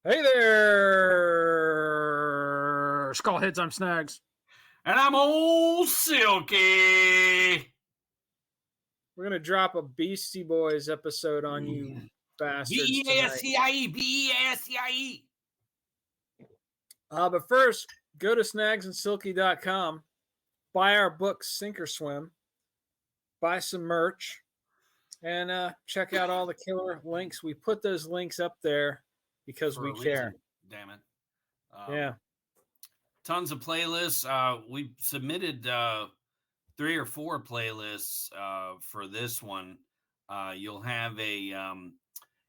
Hey there, Skullheads. I'm Snags. And I'm Ol Silky. We're gonna drop a Beastie Boys episode on you bastards tonight. Beastie, Beastie. But first, go to snagsandsilky.com, buy our book Sink or Swim, buy some merch, and check out all the killer links. We put those links up there because we care. Reason. Damn it. Yeah. Tons of playlists. We submitted 3 or 4 playlists for this one. You'll have a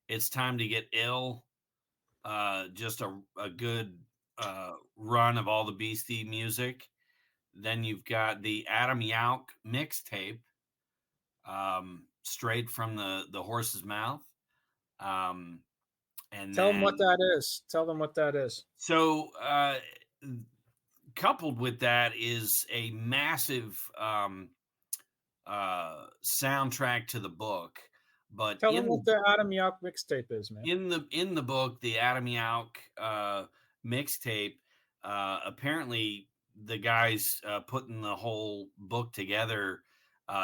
It's Time to Get Ill. Just a good run of all the Beastie music. Then you've got the Adam Yauch mixtape, straight from the horse's mouth. And Tell them what that is. Tell them what that is. So, coupled with that is a massive soundtrack to the book. But tell them what the Adam Yauch mixtape is, man. In the book, the Adam Yauch mixtape, apparently the guys putting the whole book together,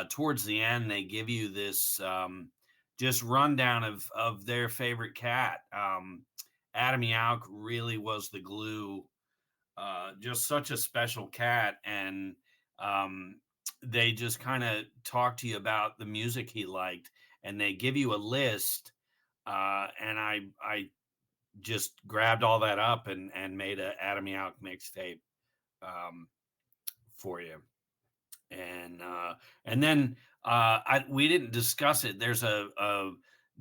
towards the end, they give you this just rundown of their favorite cat. Adam Yauch really was the glue. Just such a special cat, and they just kind of talk to you about the music he liked, and they give you a list. And I just grabbed all that up and made a Adam Yauch mixtape for you. And then we didn't discuss it. There's a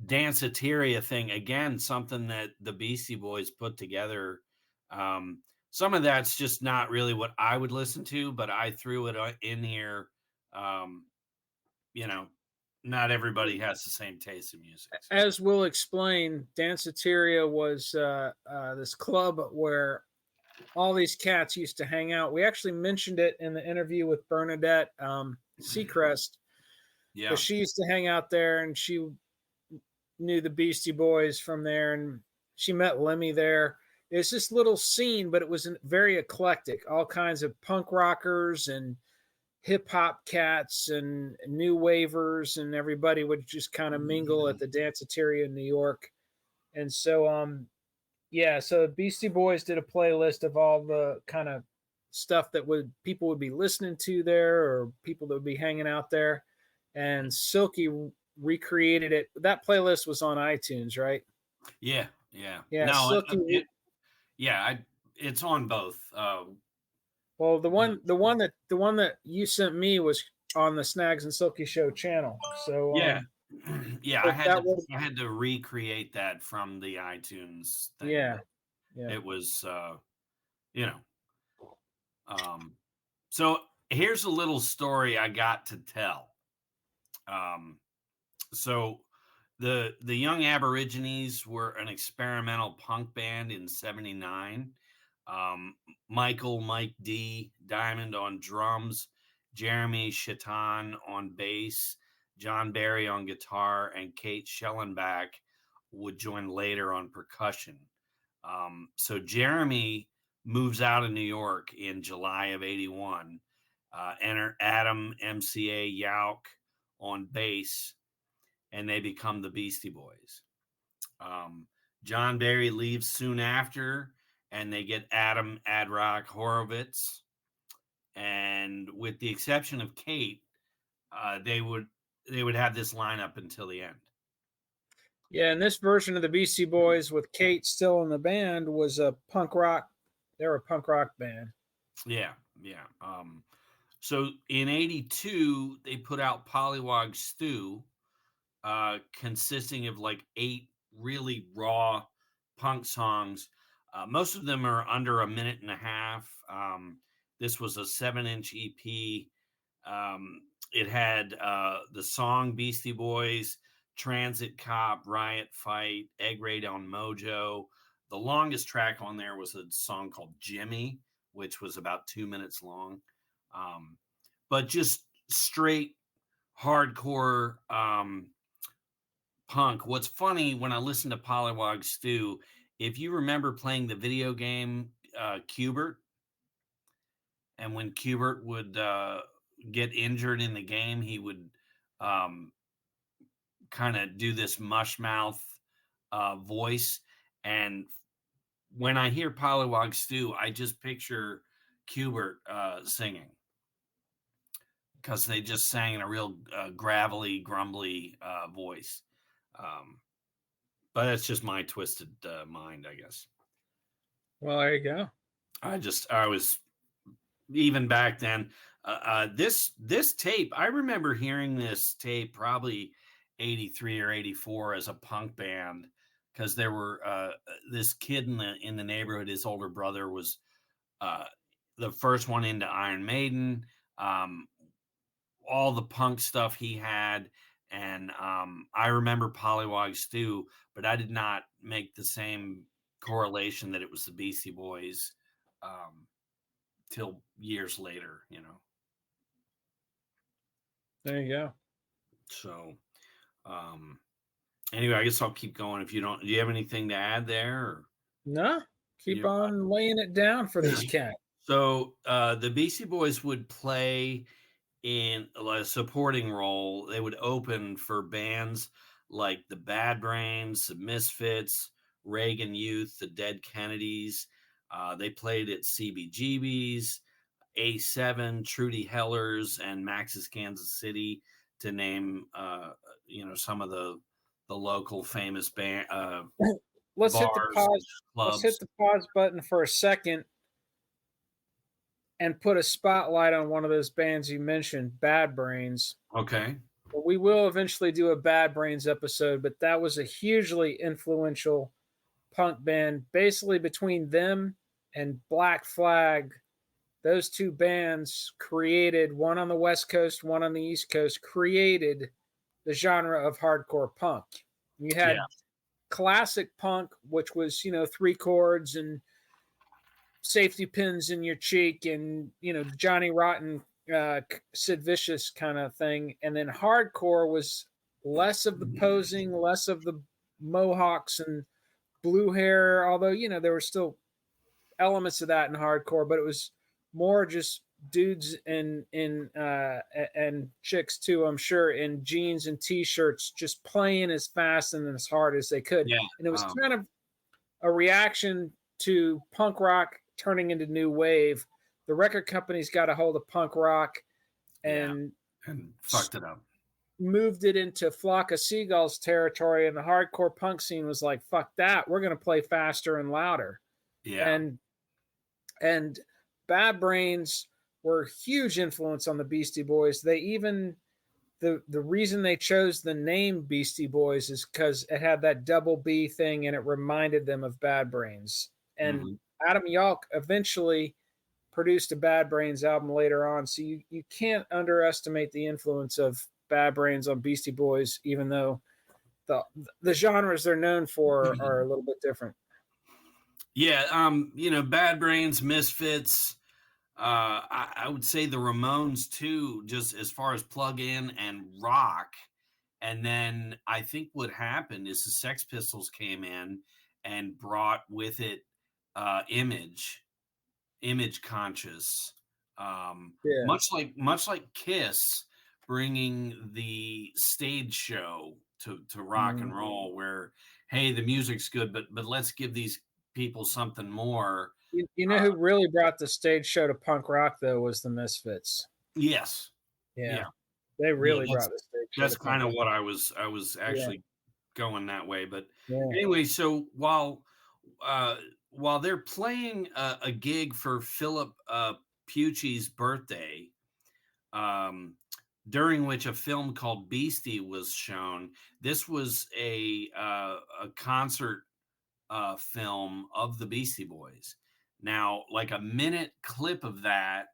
Danceteria thing, again, something that the Beastie Boys put together. Some of that's just not really what I would listen to, but I threw it in here. Not everybody has the same taste in music. As we'll explain, Danceteria was this club where all these cats used to hang out. We actually mentioned it in the interview with Bernadette Seacrest. Yeah. Because she used to hang out there, and she knew the Beastie Boys from there, and she met Lemmy there. It's this little scene, but it was very eclectic. All kinds of punk rockers and hip-hop cats and new wavers, and everybody would just kind of mingle at the Danceteria in New York. And so so Beastie Boys did a playlist of all the kind of stuff that people would be listening to there, or people that would be hanging out there. And Silky recreated it. That playlist was on iTunes, right? Yeah. No, Silky. It's on both. Well, the one that you sent me was on the Snags and Silky Show channel. So I had to recreate that from the iTunes thing. Yeah. It was so here's a little story I got to tell. So the Young Aborigines were an experimental punk band in '79. Mike D. Diamond on drums, Jeremy Chiton on bass, John Barry on guitar, and Kate Schellenbach would join later on percussion. So Jeremy moves out of New York in July of '81. Enter Adam MCA Yauch on bass, and they become the Beastie Boys. John Barry leaves soon after, and they get Adam Adrock Horowitz. And with the exception of Kate, they would have this lineup until the end. Yeah, and this version of the Beastie Boys with Kate still in the band was a punk rock. They were a punk rock band. Yeah. So in '82, they put out Pollywog Stew, consisting of like 8 really raw punk songs. Most of them are under a minute and a half. This was a 7-inch EP. It had the song Beastie Boys, Transit Cop, Riot Fight, Egg Raid on Mojo. The longest track on there was a song called Jimmy, which was about 2 minutes long. But just straight hardcore punk. What's funny when I listen to Pollywog Stew if you remember playing the video game Cubert, and when Cubert would get injured in the game, he would kind of do this mush mouth voice. And when I hear Pollywog Stew, I just picture Cubert singing, because they just sang in a real gravelly, grumbly voice. But that's just my twisted mind, I guess. Well, there you go. I was, even back then, this tape, I remember hearing this tape probably 83 or 84 as a punk band, because there were this kid in the neighborhood, his older brother was the first one into Iron Maiden, all the punk stuff he had. And I remember Pollywog Stew, but I did not make the same correlation that it was the Beastie Boys till years later, There you go. So anyway, I guess I'll keep going. Do you have anything to add there? Or? No, keep on laying it down for these cats. So the Beastie Boys would play in a supporting role. They would open for bands like the Bad Brains, the Misfits, Reagan Youth, the Dead Kennedys. They played at CBGB's, A7, Trudy Hellers, and Max's Kansas City, to name some of the local famous band Let's bars, hit the pause. clubs. Let's hit the pause button for a second and put a spotlight on one of those bands you mentioned, Bad Brains. Okay. We will eventually do a Bad Brains episode, but that was a hugely influential punk band. Basically, between them and Black Flag, those two bands created, one on the West Coast, one on the East Coast, created the genre of hardcore punk. You had classic punk, which was, 3 chords and safety pins in your cheek and, Johnny Rotten, Sid Vicious kind of thing. And then hardcore was less of the posing, less of the mohawks and blue hair, although, there were still elements of that in hardcore, but it was more just dudes and chicks too, I'm sure, in jeans and t-shirts, just playing as fast and as hard as they could. Yeah. And it was kind of a reaction to punk rock turning into new wave. The record companies got a hold of punk rock and fucked it up, moved it into Flock of Seagulls territory, and the hardcore punk scene was like, fuck that, we're going to play faster and louder. And Bad Brains were a huge influence on the Beastie Boys. They even, the reason they chose the name Beastie Boys is because it had that double B thing and it reminded them of Bad Brains. And Adam Yauch eventually produced a Bad Brains album later on. So you can't underestimate the influence of Bad Brains on Beastie Boys, even though the genres they're known for are a little bit different. Yeah, Bad Brains, Misfits. I would say the Ramones too, just as far as plug-in and rock. And then I think what happened is the Sex Pistols came in and brought with it image conscious, much like Kiss bringing the stage show to rock and roll, where, hey, the music's good, but let's give these people something more. You know who really brought the stage show to punk rock though was the Misfits. Yes. Yeah. They really brought the stage show. That's kind of what I was actually going that way. But anyway, so while they're playing a gig for Philip Pucci's birthday, during which a film called Beastie was shown. This was a concert film of the Beastie Boys. Now, like a minute clip of that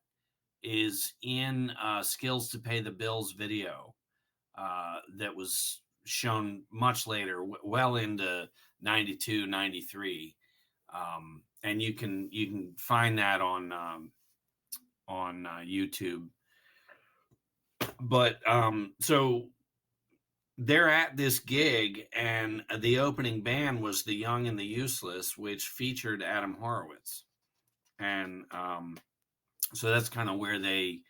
is in Skills to Pay the Bills video that was shown much later, well into 92, 93. And you can find that on YouTube. But so they're at this gig, and the opening band was The Young and the Useless, which featured Adam Horowitz. And so that's kind of where they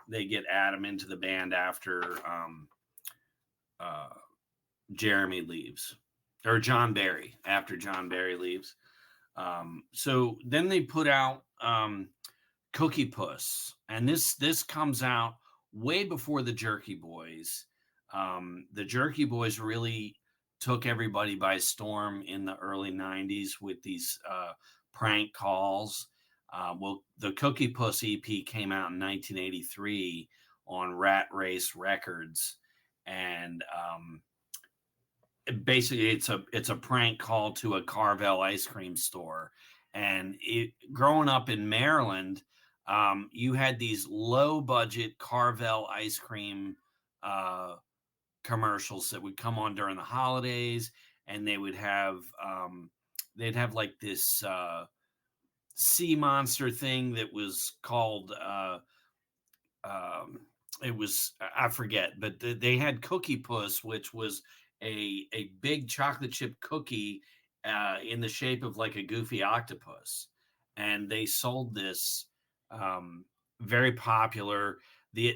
get Adam into the band after uh, Jeremy leaves, or John Barry, after John Barry leaves. So then they put out Cookie Puss, and this comes out way before the Jerky Boys. The Jerky Boys really took everybody by storm in the early 90s with these prank calls. Well, the Cookie Puss EP came out in 1983 on Rat Race Records, and basically it's a prank call to a Carvel ice cream store. And growing up in Maryland, you had these low budget Carvel ice cream commercials that would come on during the holidays, and they'd have like this sea monster thing that was called it was, I forget, but they had Cookie Puss, which was a big chocolate chip cookie in the shape of like a goofy octopus, and they sold this very popular.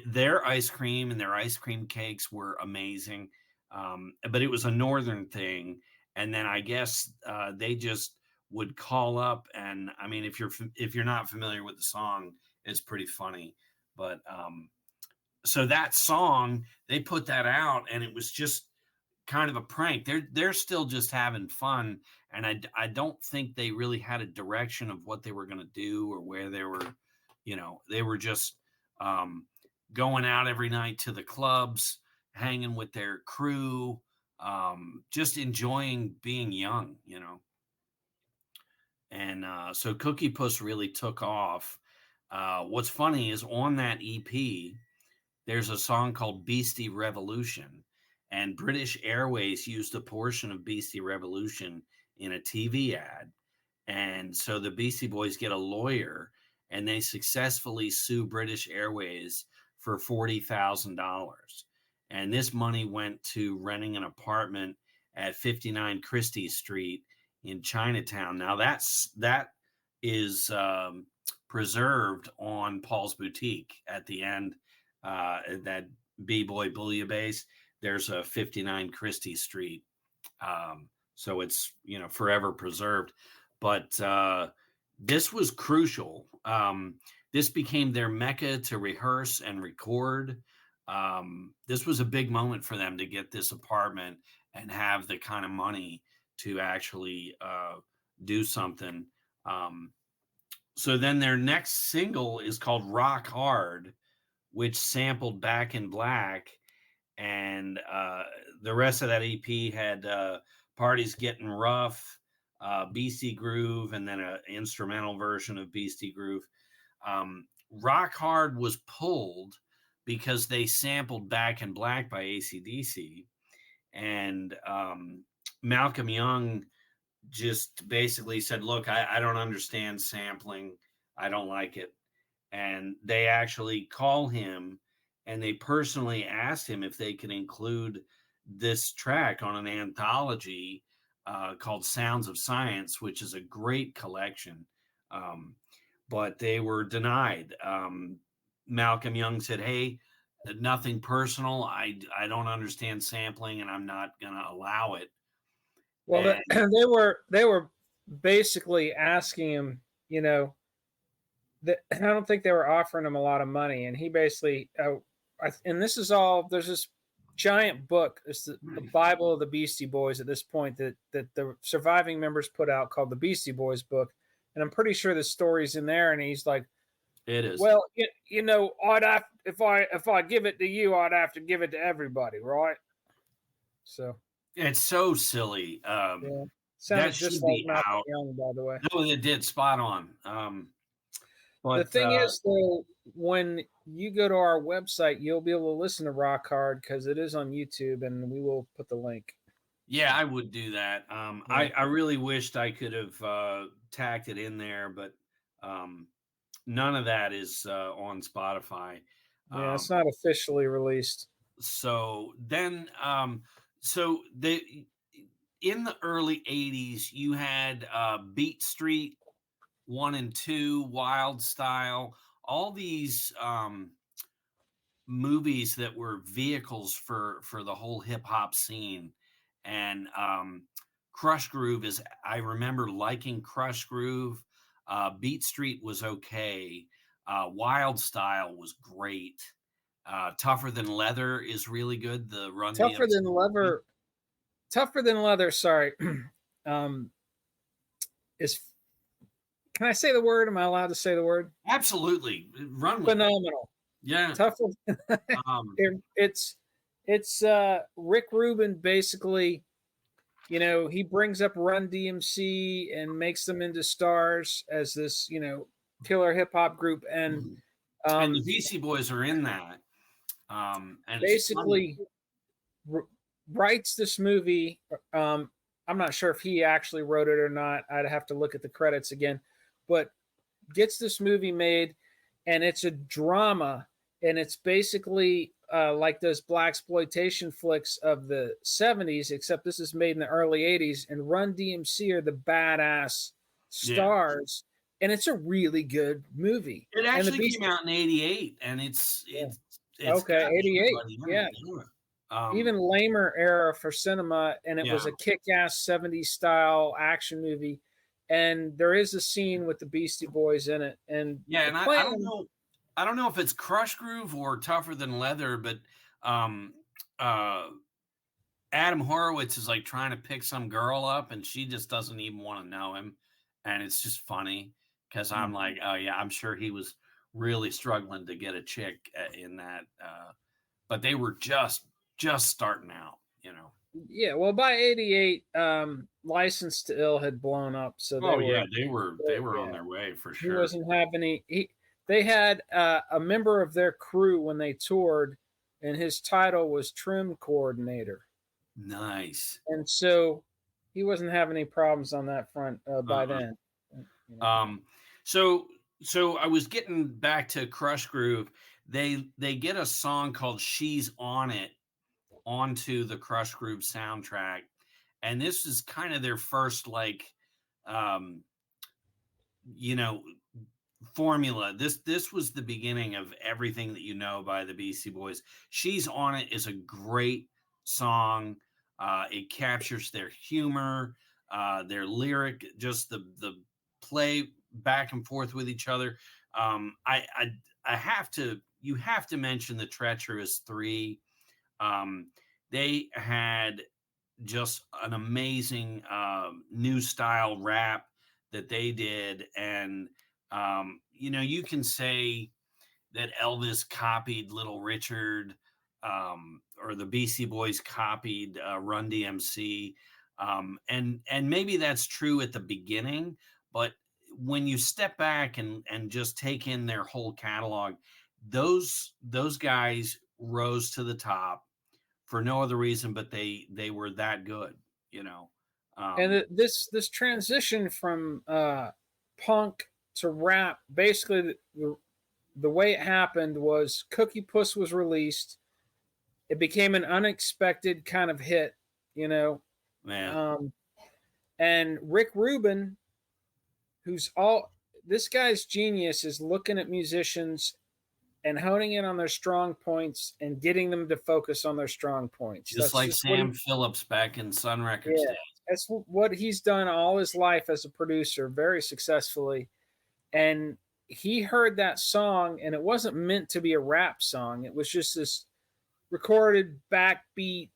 Their ice cream and their ice cream cakes were amazing, but it was a northern thing. And then I guess they just would call up, and I mean, if you're not familiar with the song, it's pretty funny. But so that song, they put that out, and it was just kind of a prank. They're still just having fun, and I don't think they really had a direction of what they were going to do or where they were. They were just going out every night to the clubs, hanging with their crew, just enjoying being young. And so Cookie Puss really took off. What's funny is on that EP, there's a song called Beastie Revolution, and British Airways used a portion of Beastie Revolution in a TV ad. And so the Beastie Boys get a lawyer, and they successfully sue British Airways for $40,000. And this money went to renting an apartment at 59 Christie Street in Chinatown. Now that is preserved on Paul's Boutique at the end. That B-Boy Bouillabaisse, there's a 59 Christie Street. So it's, forever preserved. But this was crucial. This became their mecca to rehearse and record. This was a big moment for them to get this apartment and have the kind of money to actually do something. So then their next single is called Rock Hard, which sampled Back in Black. And the rest of that EP had Parties Getting Rough, Beastie Groove, and then an instrumental version of Beastie Groove. Rock Hard was pulled because they sampled Back in Black by AC/DC. And Malcolm Young just basically said, look, I don't understand sampling. I don't like it. And they actually call him, and they personally asked him if they could include this track on an anthology called Sounds of Science, which is a great collection. But they were denied. Malcolm Young said, hey, nothing personal. I don't understand sampling, and I'm not going to allow it. Well, they were basically asking him, I don't think they were offering him a lot of money, and he basically, and this is all. There's this giant book, it's the Bible of the Beastie Boys at this point that the surviving members put out called the Beastie Boys book, and I'm pretty sure the story's in there. And he's like, "It is. Well, I'd have if I give it to you, I'd have to give it to everybody, right?" So it's so silly. yeah. That Sounds just should like be Malcolm out. Young, by the way. No, it did, spot on. But The thing is, though, when you go to our website, you'll be able to listen to Rock Hard because it is on YouTube, and we will put the link. yeah, I would do that. I really wished I could have tacked it in there, but none of that is on Spotify. Yeah, it's not officially released. So then, so they in the early '80s, you had Beat Street 1 and 2, Wild Style, all these movies that were vehicles for the whole hip hop scene. And Crush Groove is, I remember liking Crush Groove. Beat Street was okay. Wild Style was great. Tougher Than Leather is really good. The Run Tougher DMC than movie. leather. Tougher than leather. Sorry. um, is Can I say the word? Am I allowed to say the word? Absolutely, run with it. Phenomenal. Yeah. Tougher. Um, It's Rick Rubin basically. He brings up Run DMC and makes them into stars as this killer hip hop group, and and the um, Beastie Boys are in that. And it's funny. basically writes this movie. I'm not sure if he actually wrote it or not. I'd have to look at the credits again, but gets this movie made, and it's a drama, and it's basically like those black exploitation flicks of the '70s, except this is made in the early '80s. And Run DMC are the badass Yeah. stars, and it's a really good movie. It And the actually Beast, came out in '88, and yeah. it's Okay, got '88, everybody in yeah, it. Yeah. even lamer era for cinema, and it Yeah. was a kick-ass '70s style action movie. And there is a scene with the Beastie Boys in it, and Yeah, the and plan. I don't know if it's Crush Groove or Tougher Than Leather, but um, uh, Adam Horowitz is like trying to pick some girl up, and she just doesn't even want to know him, and it's just funny because I'm like, oh yeah, I'm sure he was really struggling to get a chick in that, but they were just starting out, you know. Yeah, well, by '88, License to Ill had blown up, so Oh yeah, they were on yeah, their way for he sure. wasn't having any. They had a member of their crew when they toured, and his title was trim coordinator, Nice. and so he wasn't having any problems on that front by Uh-uh. then. You know. Um, so I was getting back to Crush Groove. They get a song called "She's on It" onto the Crush Groove soundtrack, and this is kind of their first like, um, you know, formula. This was the beginning of everything that you know by the Beastie Boys. "She's on It" is a great song. It captures their humor, their lyric, just the play back and forth with each other. I have to you have to mention the Treacherous Three. Um, they had just an amazing new style rap that they did, and you can say that Elvis copied Little Richard, or the Beastie Boys copied Run DMC, and maybe that's true at the beginning, but when you step back and just take in their whole catalog, those guys rose to the top for no other reason but they were that good, you know. And Um, this transition from punk to rap, basically the way it happened was Cookie Puss was released. It became an unexpected kind of hit, you know. yeah, Um, and Rick Rubin, who's all this guy's genius, is looking at musicians and honing in on their strong points and getting them to focus on their strong points. just That's like just what he, Sam Phillips back in Sun Records yeah, days. that's what he's done all his life as a producer, very successfully. And he heard that song, and it wasn't meant to be a rap song. It was just this recorded backbeat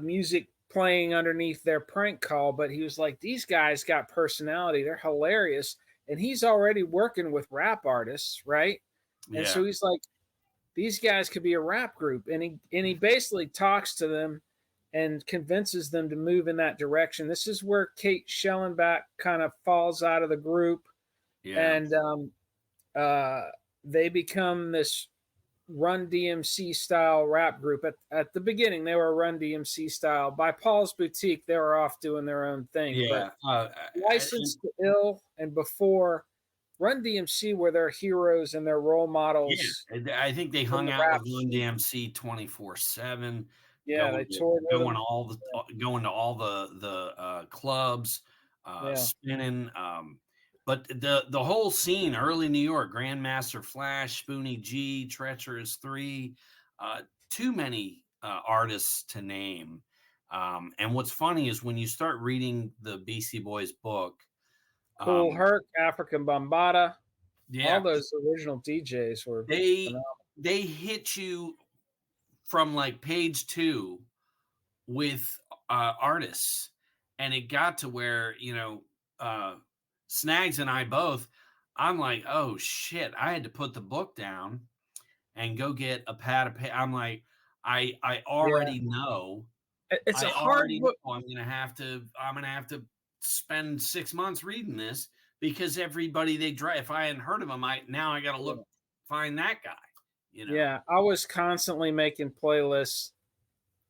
music playing underneath their prank call. But he was like, these guys got personality. They're hilarious. And he's already working with rap artists, right? And Yeah, so he's like, these guys could be a rap group. And he basically talks to them and convinces them to move in that direction. This is where Kate Schellenbach kind of falls out of the group, yeah, and uh, they become this Run DMC style rap group. At the beginning, they were Run DMC style. By Paul's Boutique, they were off doing their own thing. But yeah. License to Ill and before, Run DMC were their heroes and their role Yeah, models and I think they in hung the out rap with Run scene. DMC 24/7, Yeah, they toured with them. going to all the clubs, Yeah, spinning. But the whole scene, early New York, Grandmaster Flash, Spoonie G, Treacherous Three, uh, too many artists to name. And what's funny is when you start reading the Beastie Boys book, Cool um, Herc, African Bambaataa, all yeah, those original DJs were they phenomenal. they hit you from like page two with artists, and it got to where uh, Snags and I both. I'm like, oh shit! I had to put the book down and go get a pad of paper. I'm like, I Yeah, already know. it's a I hard already know book. I'm gonna have to spend 6 months reading this because everybody they drive. If I hadn't heard of them, I got to look find that guy. You know. Yeah, I was constantly making playlists,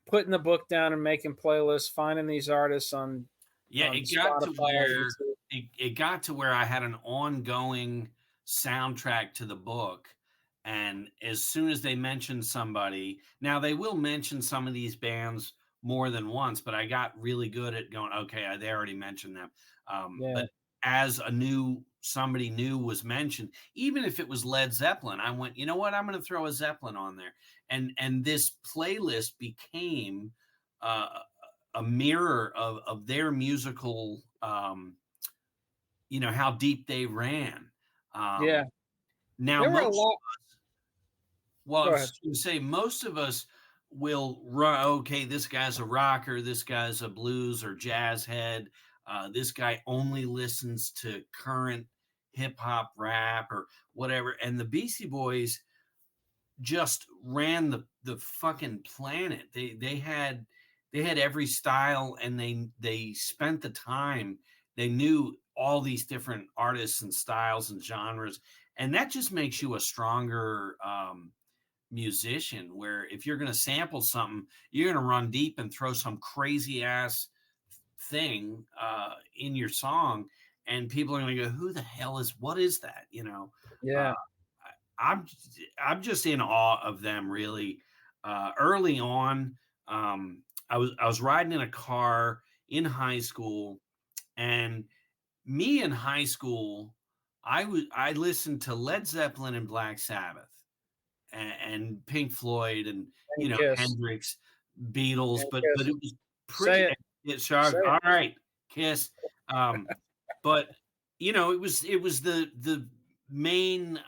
putting the book down and making playlists, finding these artists Yeah, on it got to Spotify, where YouTube. it got to where I had an ongoing soundtrack to the book. And as soon as they mentioned somebody, now they will mention some of these bands more than once, but I got really good at going, okay, they already mentioned them. Yeah, But as somebody new was mentioned, even if it was Led Zeppelin, I went, you know what, I'm going to throw a Zeppelin on there. And this playlist became uh, a mirror of their musical, how deep they ran. yeah. Um, now, There were a lot. I Go was ahead. going to say, most of us will run, okay, this guy's a rocker, this guy's a blues or jazz head, this guy only listens to current hip hop rap or whatever. And the Beastie Boys just ran the fucking planet. They had every style, and they spent the time. They knew all these different artists and styles and genres, and that just makes you a stronger musician. Where if you're going to sample something, you're going to run deep and throw some crazy ass thing in your song, and people are going to go, "Who the hell is? What is that?" Uh, Yeah, I'm I'm just in awe of them. Really, early on, I was riding in a car in high school, and me in high school, I listened to Led Zeppelin and Black Sabbath, and Pink Floyd, and and Kiss, Hendrix, Beatles, and but Kiss. it was Say pretty. it. It's Say sharp. it. All right, Kiss. Um, but it was the main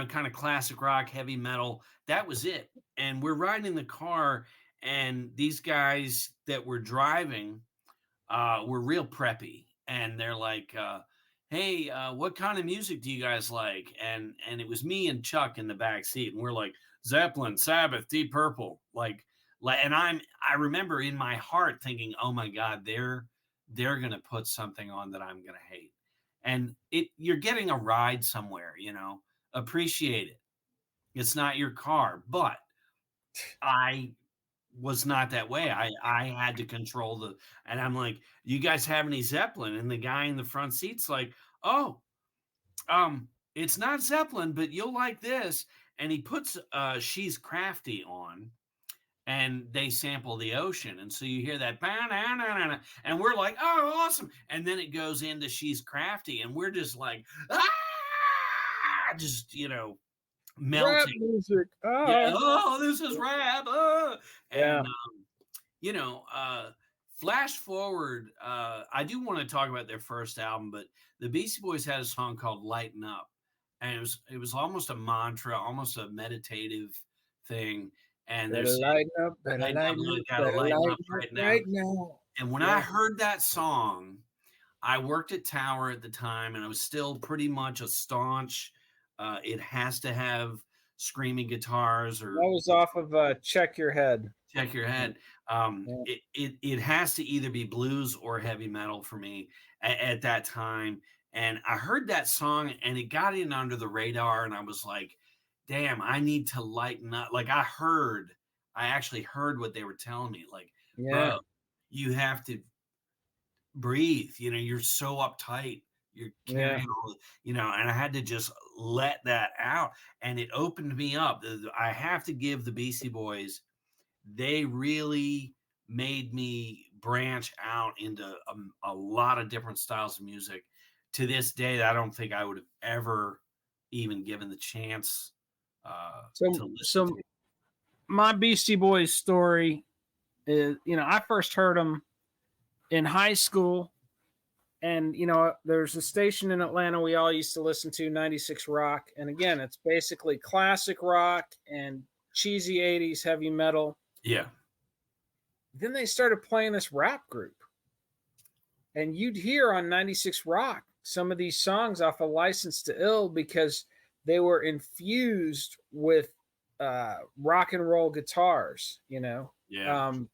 kind of classic rock, heavy metal. That was it. And we're riding in the car, and these guys that were driving were real preppy, and they're like, "Hey, what kind of music do you guys like?" And it was me and Chuck in the back seat, and we're like, "Zeppelin, Sabbath, Deep Purple," and I remember in my heart thinking, "Oh my God, they're gonna put something on that I'm gonna hate," and you're getting a ride somewhere, appreciate it. It's not your car, but I was not that way. I had to control and I'm like, "You guys have any Zeppelin?" And the guy in the front seat's like, "Oh, it's not Zeppelin, but you'll like this." And he puts She's Crafty on, and they sample the ocean. And so you hear that, and we're like, "Oh, awesome." And then it goes into She's Crafty, and we're just like, ah, just, Rap melting. music. Yeah. Ah. Oh, this is rap. Yeah. And, you know, flash forward, I do want to talk about their first album, but the Beastie Boys had a song called "Lighten Up," and it was almost a mantra, almost a meditative thing. And they're Better saying, lighten up. Better "Lighten up, lighten up. look, gotta Better lighten up lighten up right now." right now. And when I Yeah. heard that song, I worked at Tower at the time, and I was still pretty much a staunch. It has to have screaming guitars That or was off of Check Your Head. check your head. Yeah. It has to either be blues or heavy metal for me at that time. And I heard that song, and it got in under the radar, and I was like, "Damn, I need to lighten up." Like I actually heard what they were telling me. Like, Yeah. bro, you have to breathe. You're so uptight. You're Yeah. carrying all, and I had to just let that out, and it opened me up. I have to give the Beastie Boys, they really made me branch out into a lot of different styles of music. To this day, I don't think I would have ever even given the chance to listen So to. my Beastie Boys story is, I first heard them in high school, and there's a station in Atlanta we all used to listen to, 96 Rock, and again, it's basically classic rock and cheesy 80s heavy metal. Yeah, Then they started playing this rap group, and you'd hear on 96 Rock some of these songs off of License to Ill because they were infused with rock and roll guitars, yeah, um,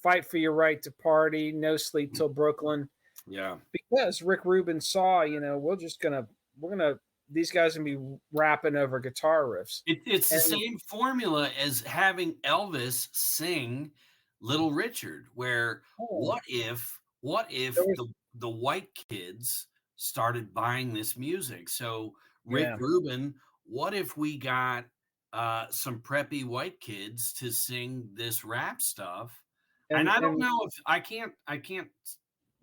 Fight for Your Right to Party, No Sleep Till Brooklyn, yeah. because Rick Rubin saw, we're gonna these guys gonna be rapping over guitar riffs. It's the And same formula as having Elvis sing Little Richard, where oh, what if there was the white kids started buying this music? So Rick yeah, Rubin, what if we got some preppy white kids to sing this rap stuff? And I don't and know if I can't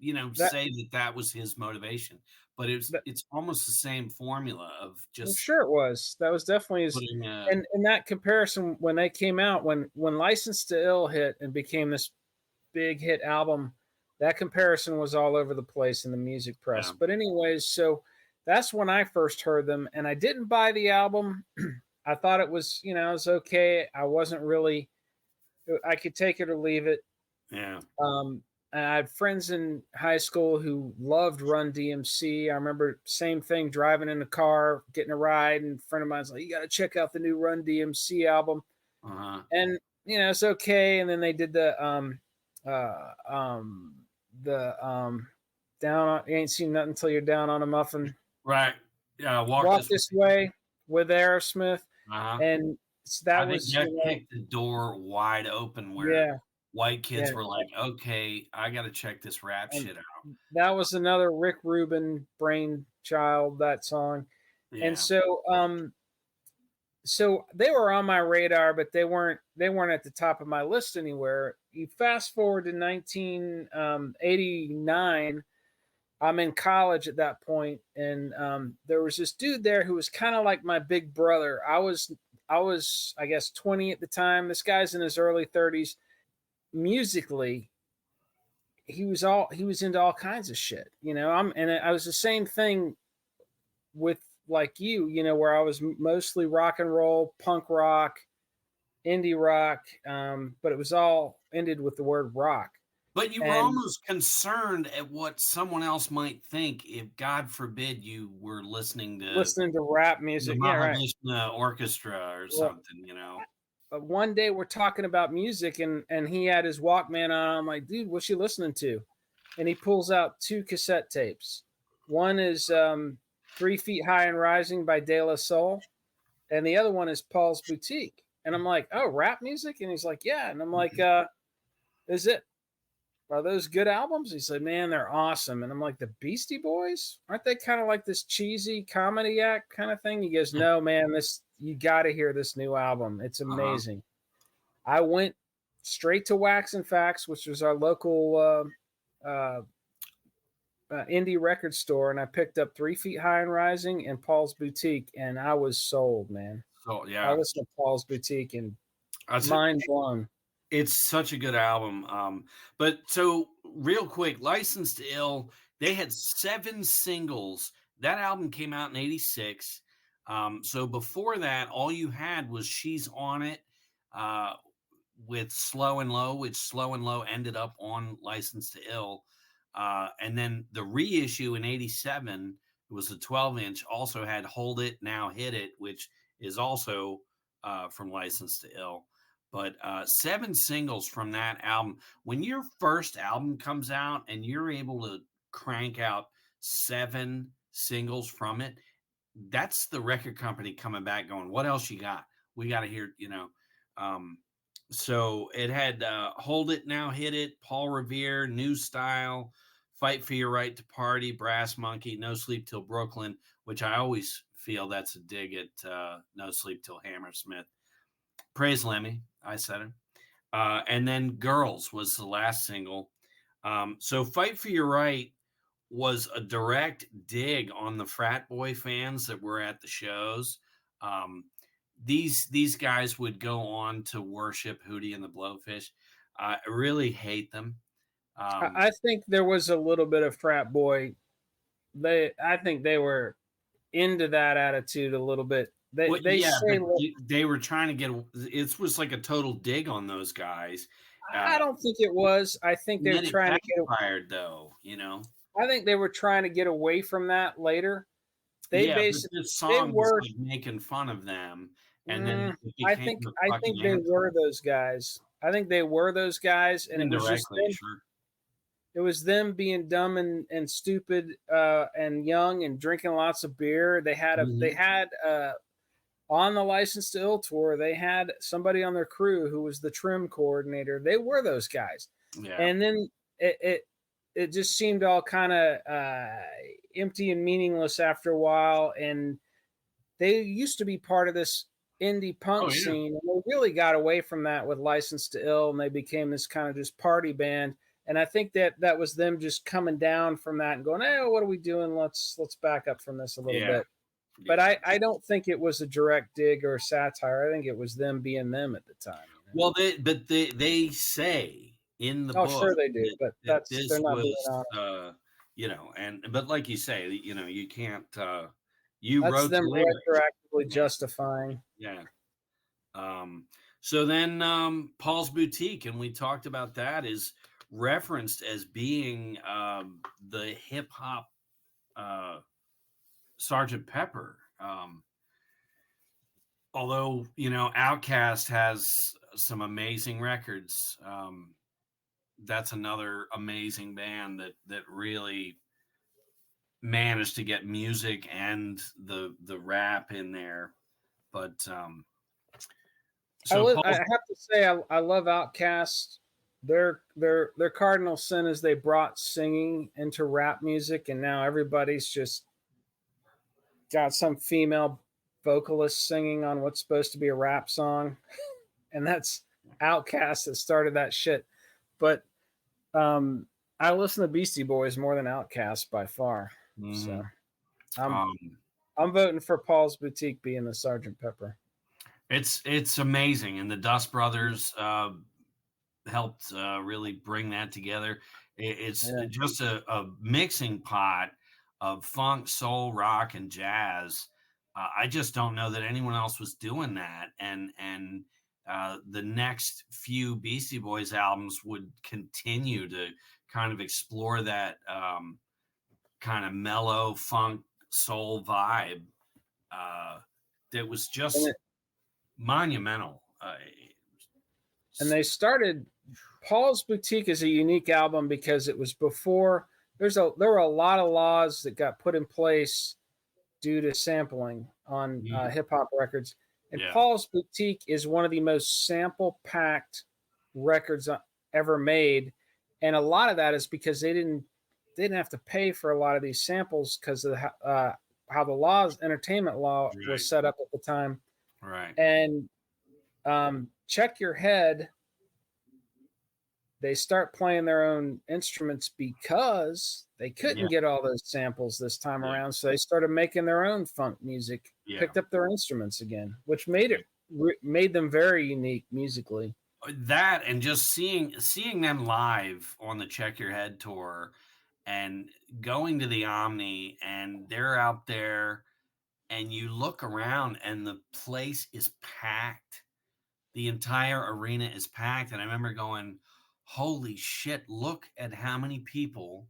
that, say that that was his motivation, but that it's almost the same formula of I'm just sure it was. That was definitely his. putting And in that comparison, when they came out, when License to Ill hit and became this big hit album, that comparison was all over the place in the music press. yeah. But anyways, so that's when I first heard them, and I didn't buy the album. I thought it was, it was okay. I wasn't really. I could take it or leave it. Yeah. Um, I had friends in high school who loved Run DMC. I remember same thing, driving in the car, getting a ride, and a friend of mine's like, "You got to check out the new Run DMC album." Uh-huh. And it's okay. And then they did the down on, you ain't seen nothing until you're down on a muffin. Right. Yeah, walk Walk this this way. way with Aerosmith, Uh-huh. and that I think was, that kicked the door wide open where yeah, white yeah. kids were like, "Okay, I gotta check this rap And shit out." that was another Rick Rubin brainchild, that song. And Yeah. so they were on my radar, but they weren't at the top of my list anywhere. You fast forward to 1989. I'm in college at that point, and there was this dude there who was kind of like my big brother. I was I guess 20 at the time. This guy's in his early 30s. Musically, he was into all kinds of shit. And I was the same thing with, like, where I was mostly rock and roll, punk rock, indie rock, but it was all ended with the word rock. But you were And almost concerned at what someone else might think if, God forbid, you were listening to listening to rap the music, yeah, right. Mahavishnu Orchestra or Well, something. one day we're talking about music, and he had his Walkman on. I'm like, dude, what's you listening to? And he pulls out two cassette tapes. One is 3 Feet High and Rising by De La Soul, and the other one is Paul's Boutique. And I'm like, oh, rap music? And he's like, yeah. And I'm like, is it? Are those good albums? He said, man, they're awesome. And I'm like, the Beastie Boys? Aren't they kind of like this cheesy comedy act kind of thing? He goes, no, man, you got to hear this new album. It's Uh-huh. amazing. I went straight to Wax and Facts, which was our local indie record store, and I picked up 3 Feet High and Rising and Paul's Boutique, and I was sold, man. So I yeah, listened to Paul's Boutique and that's it. mind blown. It's such a good album. But so real quick, License to Ill, they had 7 singles. That album came out in 86. So before that, all you had was She's on It, uh, with Slow and Low, which Slow and Low ended up on License to Ill. And then the reissue in 87, it was a 12-inch, also had Hold It, Now Hit It, which is also from License to Ill. But 7 singles from that album. When your first album comes out and you're able to crank out 7 singles from it, that's the record company coming back going, what else you got? We got to hear. So it had Hold It, Now Hit It, Paul Revere, New Style, Fight for Your Right to Party, Brass Monkey, No Sleep Till Brooklyn, which I always feel that's a dig at No Sleep Till Hammersmith. Praise Lemmy, I said it. And then Girls was the last single. So Fight for Your Right was a direct dig on the frat boy fans that were at the shows. These guys would go on to worship Hootie and the Blowfish. I really hate them. I think there was a little bit of frat boy. I think they were into that attitude a little bit. Well, They yeah, say, but they were trying to get. It was like a total dig on those guys. I don't think it was. I think And they were then it trying to get. backfired, though. You know. I think they were trying to get away from that later. They Yeah, but basically this they song was were. like making fun of them, and then it became a I fucking think they anthem. were those guys. I think they were those guys, and it was just Indirectly, them. sure. It was them being dumb and stupid and young and drinking lots of beer. They had on the License to Ill tour, they had somebody on their crew who was the trim coordinator. They were those guys, Yeah. and then it just seemed all kind of empty and meaningless after a while. And they used to be part of this indie punk scene, and they really got away from that with License to Ill, and they became this kind of just party band. And I think that was them just coming down from that and going, "Hey, what are we doing? Let's back up from this a little bit." But I don't think it was a direct dig or satire. I think it was them being them at the time. You know? Well, they say in the book, sure they do, but that that's this they're not being was, honest. but like you say, you can't. You That's wrote the them lyrics. retroactively justifying. Yeah. So then Paul's Boutique, and we talked about that, is referenced as being the hip hop Sergeant Pepper. Although, Outkast has some amazing records. That's another amazing band that really managed to get music and the rap in there. But I have to say I love Outkast. Their cardinal sin is they brought singing into rap music, and now everybody's just got some female vocalist singing on what's supposed to be a rap song, and that's Outkast that started that shit. But I listen to Beastie Boys more than Outkast by far. So I'm voting for Paul's Boutique being the Sergeant Pepper. It's amazing, and the Dust Brothers helped really bring that together. It's just a mixing pot of funk, soul, rock, and jazz. I just don't know that anyone else was doing that, and the next few Beastie Boys albums would continue to kind of explore that kind of mellow funk soul vibe that was just monumental. And they started Paul's Boutique is a unique album because it was before there were a lot of laws that got put in place due to sampling on hip hop records. And Paul's Boutique is one of the most sample packed records ever made. And a lot of that is because they didn't have to pay for a lot of these samples because of how the entertainment law was set up at the time. Right. And Check Your Head, they start playing their own instruments because they couldn't get all those samples this time around. So they started making their own funk music, picked up their instruments again, which made them very unique musically. That, and just seeing them live on the Check Your Head tour and going to the Omni, and they're out there and you look around and the place is packed. The entire arena is packed. And I remember going, holy shit, look at how many people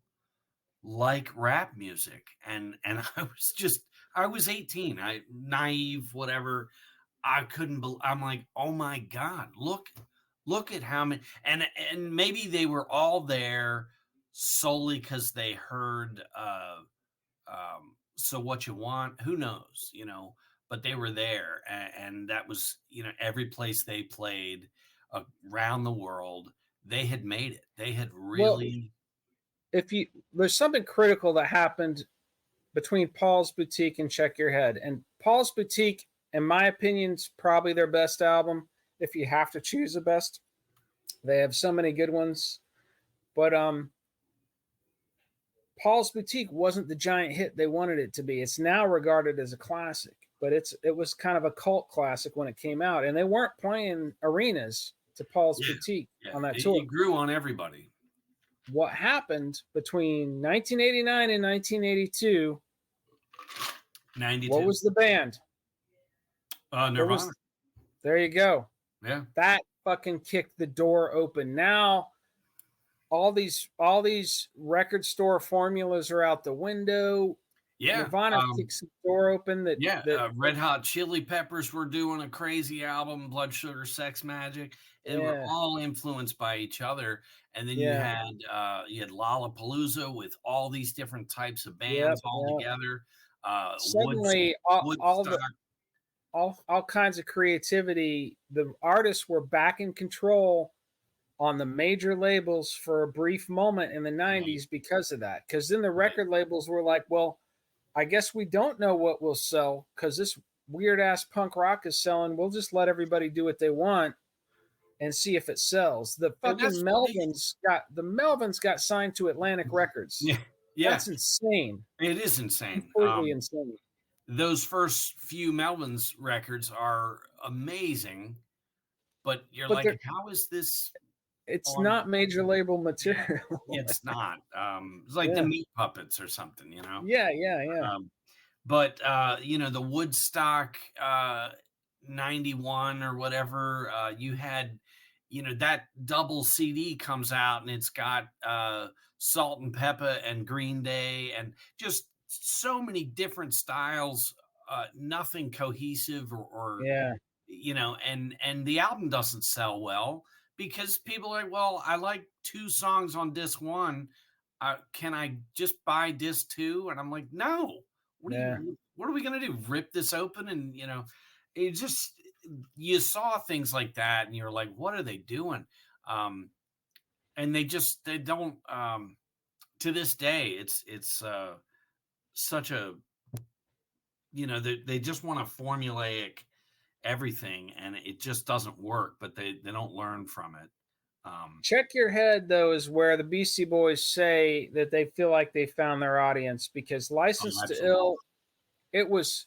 like rap music. And I was 18, naive, whatever. I'm like, oh my God, look at how many, and maybe they were all there solely because they heard So What You Want, who knows, but they were there, and that was, every place they played around the world, they had made it. They had really there's something critical that happened between Paul's Boutique and Check Your Head. And Paul's Boutique, in my opinion, is probably their best album. If you have to choose the best, they have so many good ones. But Paul's Boutique wasn't the giant hit they wanted it to be. It's now regarded as a classic, but it was kind of a cult classic when it came out, and they weren't playing arenas to Paul's Boutique on that tour. It grew on everybody. What happened between 1989 and 1982? 92. What was the band? Nirvana. There you go. Yeah. That fucking kicked the door open. Now all these record store formulas are out the window. Yeah. Nirvana kicks the door open. Red Hot Chili Peppers were doing a crazy album, Blood Sugar Sex Magic. They were all influenced by each other. And then you had Lollapalooza with all these different types of bands together. Suddenly all kinds of creativity. The artists were back in control on the major labels for a brief moment in the 90s because of that. Because then the record labels were like, well, I guess we don't know what will sell because this weird ass punk rock is selling. We'll just let everybody do what they want and see if it sells. The fucking Melvins got signed to Atlantic Records. Yeah. That's insane. It is insane. Completely insane. Those first few Melvins records are amazing, but how is this? It's not major label material. It's not. It's like the Meat Puppets or something, you know? Yeah. But the Woodstock 91 or whatever, you had, that double CD comes out and it's got Salt and Pepper and Green Day and just so many different styles, nothing cohesive or and the album doesn't sell well because people are like, well, I like 2 songs on disc 1. Can I just buy disc 2? And I'm like, no. What are we gonna do? Rip this open? And it just, you saw things like that, and you're like, what are they doing? And they don't. To this day, it's such a, they just want to formulaic everything, and it just doesn't work. But they don't learn from it. Check Your Head, though, is where the Beastie Boys say that they feel like they found their audience because License to Ill, it was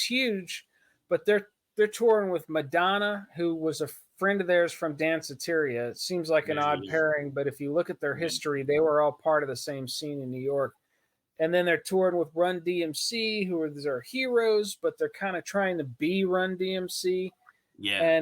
huge, but they're touring with Madonna, who was a friend of theirs from Danceteria. It seems like an odd pairing, but if you look at their history, they were all part of the same scene in New York. And then they're touring with Run DMC, who are their heroes, but they're kind of trying to be Run DMC. Yeah.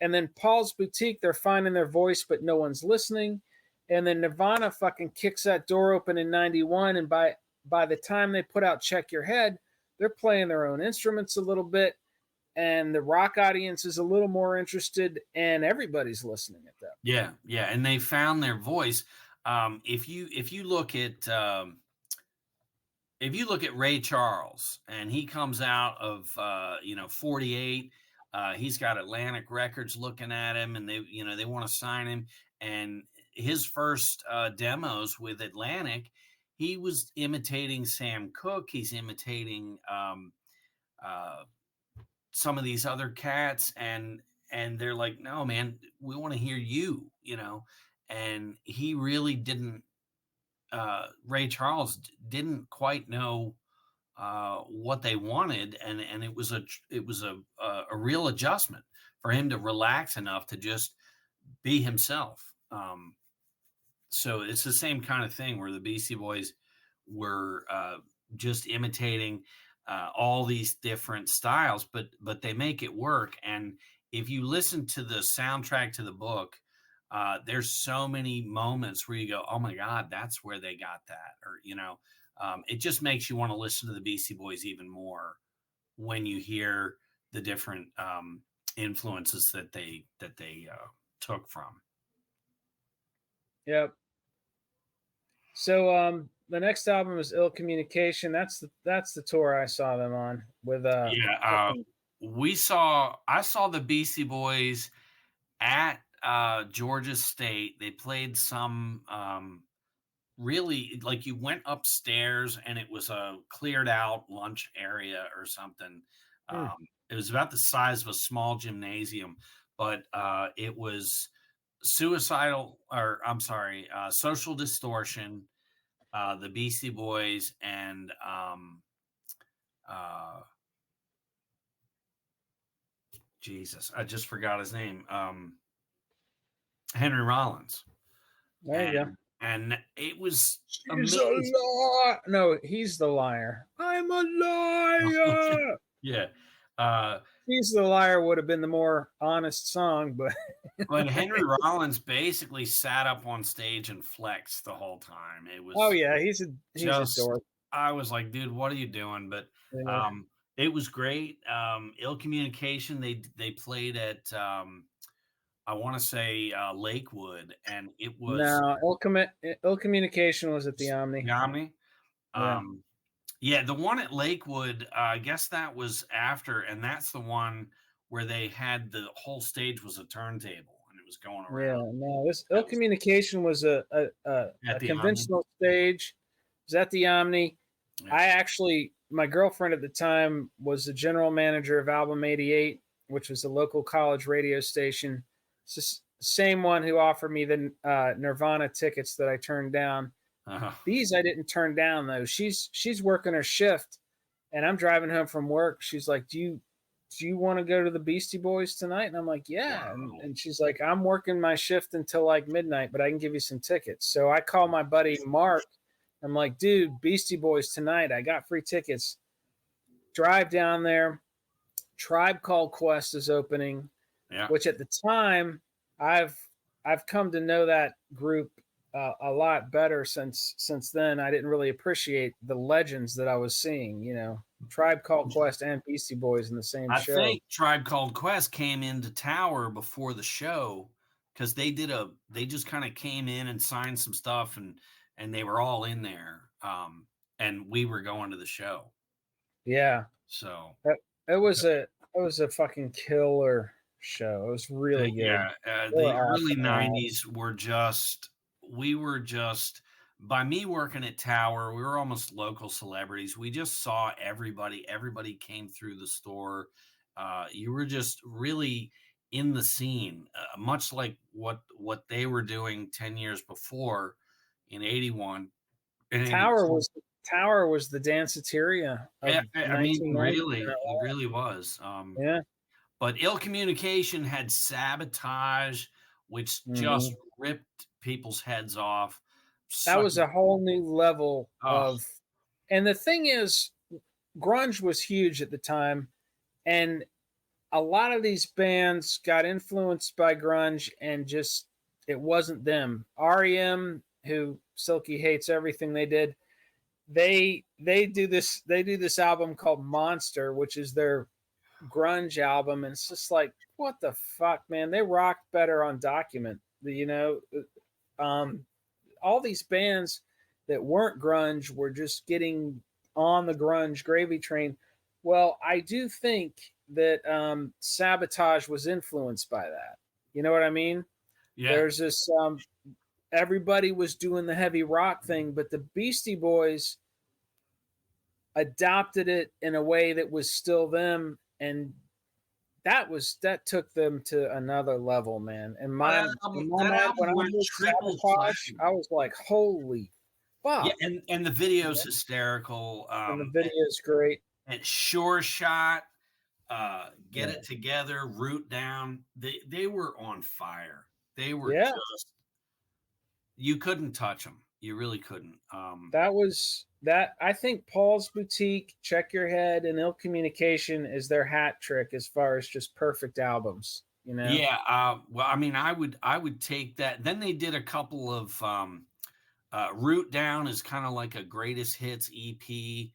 And then Paul's Boutique, they're finding their voice, but no one's listening. And then Nirvana fucking kicks that door open in 91. And by the time they put out Check Your Head, they're playing their own instruments a little bit. And the rock audience is a little more interested, and everybody's listening at that. Yeah. And they found their voice. If you look at Ray Charles, and he comes out of 48, he's got Atlantic Records looking at him, and they want to sign him. And his first demos with Atlantic, he was imitating Sam Cooke. He's imitating some of these other cats, and they're like, no, man, we want to hear you, and he really didn't. Ray Charles didn't quite know what they wanted, and it was a real adjustment for him to relax enough to just be himself. So it's the same kind of thing where the Beastie Boys were just imitating all these different styles, but they make it work. And if you listen to the soundtrack to the book, there's so many moments where you go, oh my God, that's where they got that. Or, it just makes you want to listen to the Beastie Boys even more when you hear the different influences that they took from. Yep. So the next album is Ill Communication. That's the tour I saw them on with I saw the Beastie Boys at Georgia State. They played some really like you went upstairs and it was a cleared out lunch area or something. Hmm. It was about the size of a small gymnasium, but it was suicidal, or I'm sorry, social distortion, the Beastie Boys, and uh, Jesus, I just forgot his name. Henry Rollins, There you go. and it was She's a amazing. liar. No, he's the liar. I'm a liar. Yeah. Uh, He's the liar would have been the more honest song, but but Henry Rollins basically sat up on stage and flexed the whole time. It oh was yeah, he's a just, dork. I was like, dude, what are you doing? But Yeah. um, it was great. Ill Communication, they played at I want to say Lakewood, and it was No, ill communication was at the Omni. Yami. Yeah, Um, yeah, the one at Lakewood, I guess that was after, and that's the one where they had the whole stage was a turntable and it was going yeah. around. No, this ill That was communication was at a the Omni. conventional stage. It was at the Omni. Yeah. I actually, my girlfriend at the time was the general manager of Album 88, which was a local college radio station. It's the same one who offered me the Nirvana tickets that I turned down. Uh-huh. These I didn't turn down though. She's working her shift, and I'm driving home from work. She's like, "Do you want to go to the Beastie Boys tonight?" And I'm like, "Yeah." And, Wow. and she's like, "I'm working my shift until like midnight, but I can give you some tickets." So I call my buddy Mark. I'm like, "Dude, Beastie Boys tonight. I got free tickets." Drive down there. Tribe Called Quest is opening, Yeah. which at the time I've I've come to know that group a lot better since then. I didn't really appreciate the legends that I was seeing. Tribe Called Quest and Beastie Boys in the same I show. think Tribe Called Quest came into Tower before the show because they just kind of came in and signed some stuff, and they were all in there. And we were going to the show. Yeah, So it was a fucking killer show. It was really good. yeah, They the were early awesome live. 90s were just, we were just, by me working at Tower, we were almost local celebrities. We just saw everybody came through the store. You were just really in the scene, much like what they were doing 10 years before in 81 and Tower 82. was Tower was the danceteria of Yeah, I mean, 1990. really, it really was. Yeah. But Ill Communication had Sabotage, which just Mhm. ripped people's heads off. That Suck. was a whole new level Oh, of, and the thing is, grunge was huge at the time, and a lot of these bands got influenced by grunge, and just it wasn't them. REM, who Silky hates everything they did, they do this album called Monster, which is their grunge album, and it's just like, what the fuck, man? They rocked better on Document. Um, all these bands that weren't grunge were just getting on the grunge gravy train. Well, I do think that Sabotage was influenced by that. You know what I mean? yeah, There's this everybody was doing the heavy rock thing, but the Beastie Boys adopted it in a way that was still them, and that took them to another level, man. And well, my when that I album went heard triple Sabotage, I platinum. was like, holy Yeah, fuck. and the video's hysterical. And the video is great. And Sure Shot, Get Yeah. It Together, Root Down. They were on fire. They were Yeah, just, you couldn't touch them. You really couldn't. that was that. I think Paul's Boutique, Check Your Head, and Ill Communication is their hat trick as far as just perfect albums. Yeah, well, I mean, I would take that. Then they did a couple of Root Down is kind of like a greatest hits EP,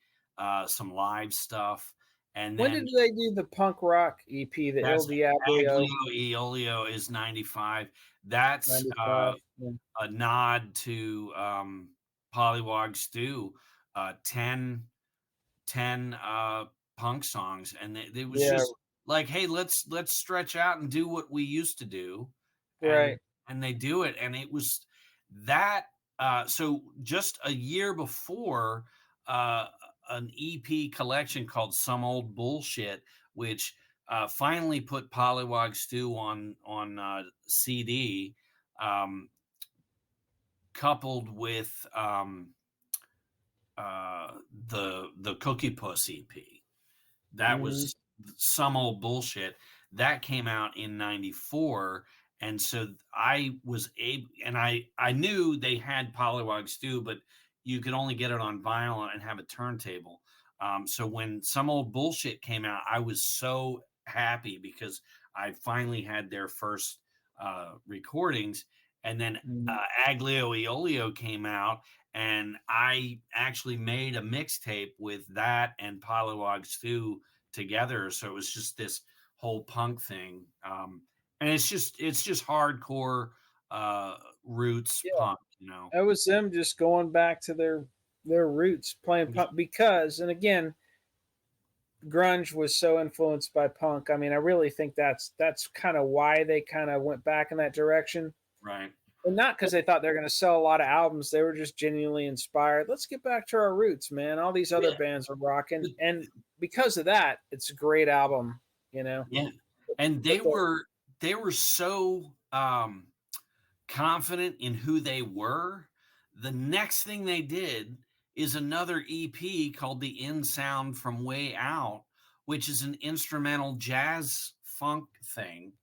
some live stuff, and When then did they do the punk rock EP, the Il that's Diablo Aglio e Olio is 95. That's 95? Yeah. a nod to Pollywog Stew, 10 10 punk songs, and it was Yeah, just like, hey, let's stretch out and do what we used to do, and right. and they do it, and it was that So just a year before, an EP collection called Some Old Bullshit, which finally put Pollywog Stew on CD, um, coupled with the Cookie Puss EP. That Mhm. was Some Old Bullshit. That came out in 94. And so I was able, and I knew they had Pollywog Stew, but you could only get it on vinyl and have a turntable. So when Some Old Bullshit came out, I was so happy because I finally had their first recordings. And then Mhm. Aglio e Olio came out, and I actually made a mixtape with that and Pollywog Stew together. So it was just this whole punk thing, and it's just hardcore uh, roots Yeah, punk, you know. that was them just going back to their roots, playing Yeah, punk because, and again, grunge was so influenced by punk. I mean, I really think that's kind of why they kind of went back in that direction. right. And not because they thought they're going to sell a lot of albums. They were just genuinely inspired. Let's get back to our roots, man. All these other Yeah, bands are rocking. but- And because of that, it's a great album, you know. yeah, and But the, they were so confident in who they were. The next thing they did is another EP called The In Sound from Way Out, which is an instrumental jazz funk thing.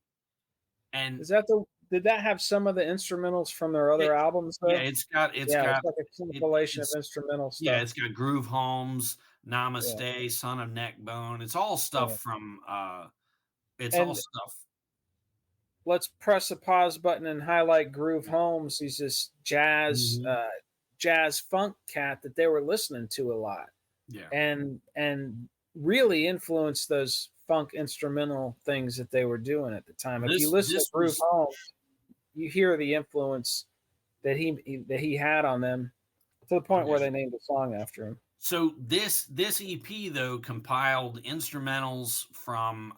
And is that the did that have some of the instrumentals from their it, other albums yeah, though? it's Yeah, it's got like a compilation of it's instrumental yeah, stuff. it's got Groove Holmes, Yeah. Namaste, Son of Neckbone. It's all stuff Yeah. from it's all And stuff. let's press the pause button and highlight Groove Holmes. He's this Mhm. jazz funk cat that they were listening to a lot, Yeah. and really influenced those funk instrumental things that they were doing at the time. If you listen to This Groove was Holmes, you hear the influence that he had on them to the point where yeah. they named a song after him. So this EP though compiled instrumentals from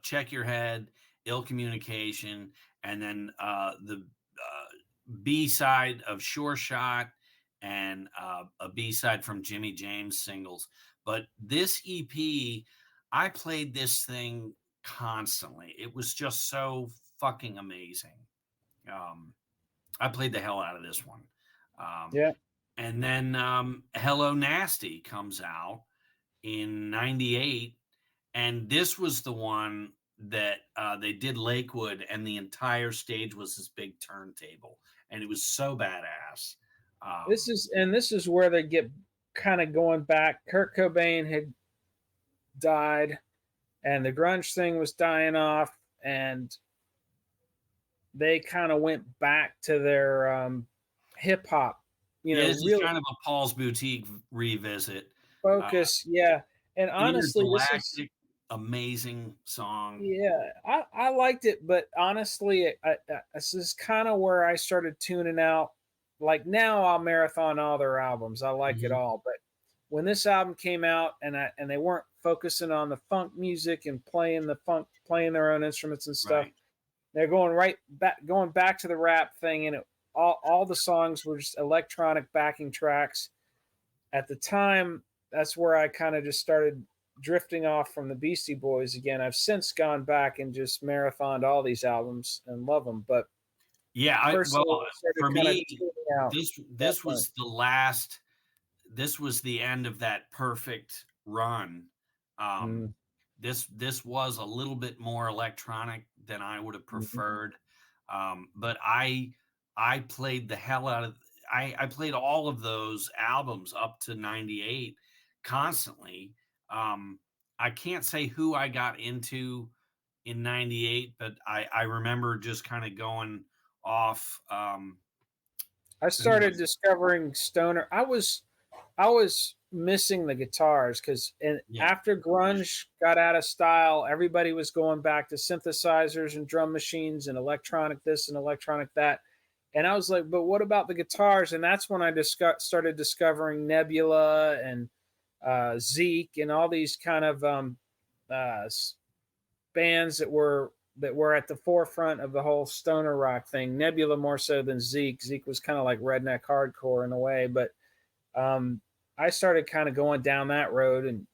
Check Your Head, Ill Communication, and then the B side of Sure Shot, and a B side from Jimmy James singles. But this EP, I played this thing constantly. It was just so fucking amazing. Um, I played the hell out of this one. Um, Yeah, and then Hello Nasty comes out in 98. And this was the one that they did Lakewood, and the entire stage was this big turntable. And it was so badass. Um, this is where they get kind of going back. Kurt Cobain had died, and the grunge thing was dying off, and they kind of went back to their hip hop, you yeah, know, this is really kind of a Paul's Boutique revisit. Uh, focus. Yeah, and honestly, this is Intergalactic, amazing song. yeah, I liked it, but honestly, this is kind of where I started tuning out. Like now, I'll marathon all their albums. I like it Mhm. all, but when this album came out and they weren't focusing on the funk music and playing their own instruments and stuff, Right. they're going back to the rap thing, and all the songs were just electronic backing tracks. At the time, that's where I kind of just started drifting off from the Beastie Boys again. I've since gone back and just marathoned all these albums and love them, but Yeah, personally, I started for kind of me, tuning out that this point. was the last. This was the end of that perfect run. Um, Mm, this was a little bit more electronic than I would have mhm. preferred, but I played the hell out of. I played all of those albums up to 98 constantly. Um, I can't say who I got into in 98, but I remember just kind of going off. I Who started was discovering stoner. I was missing the guitars because yeah, after grunge got out of style, everybody was going back to synthesizers and drum machines and electronic this and electronic that. And I was like, but what about the guitars? And that's when I started discovering Nebula and Zeke and all these kind of uh, bands that were that were at the forefront of the whole stoner rock thing. Nebula more so than Zeke. Zeke was kind of like redneck hardcore in a way, but um, I started kind of going down that road, and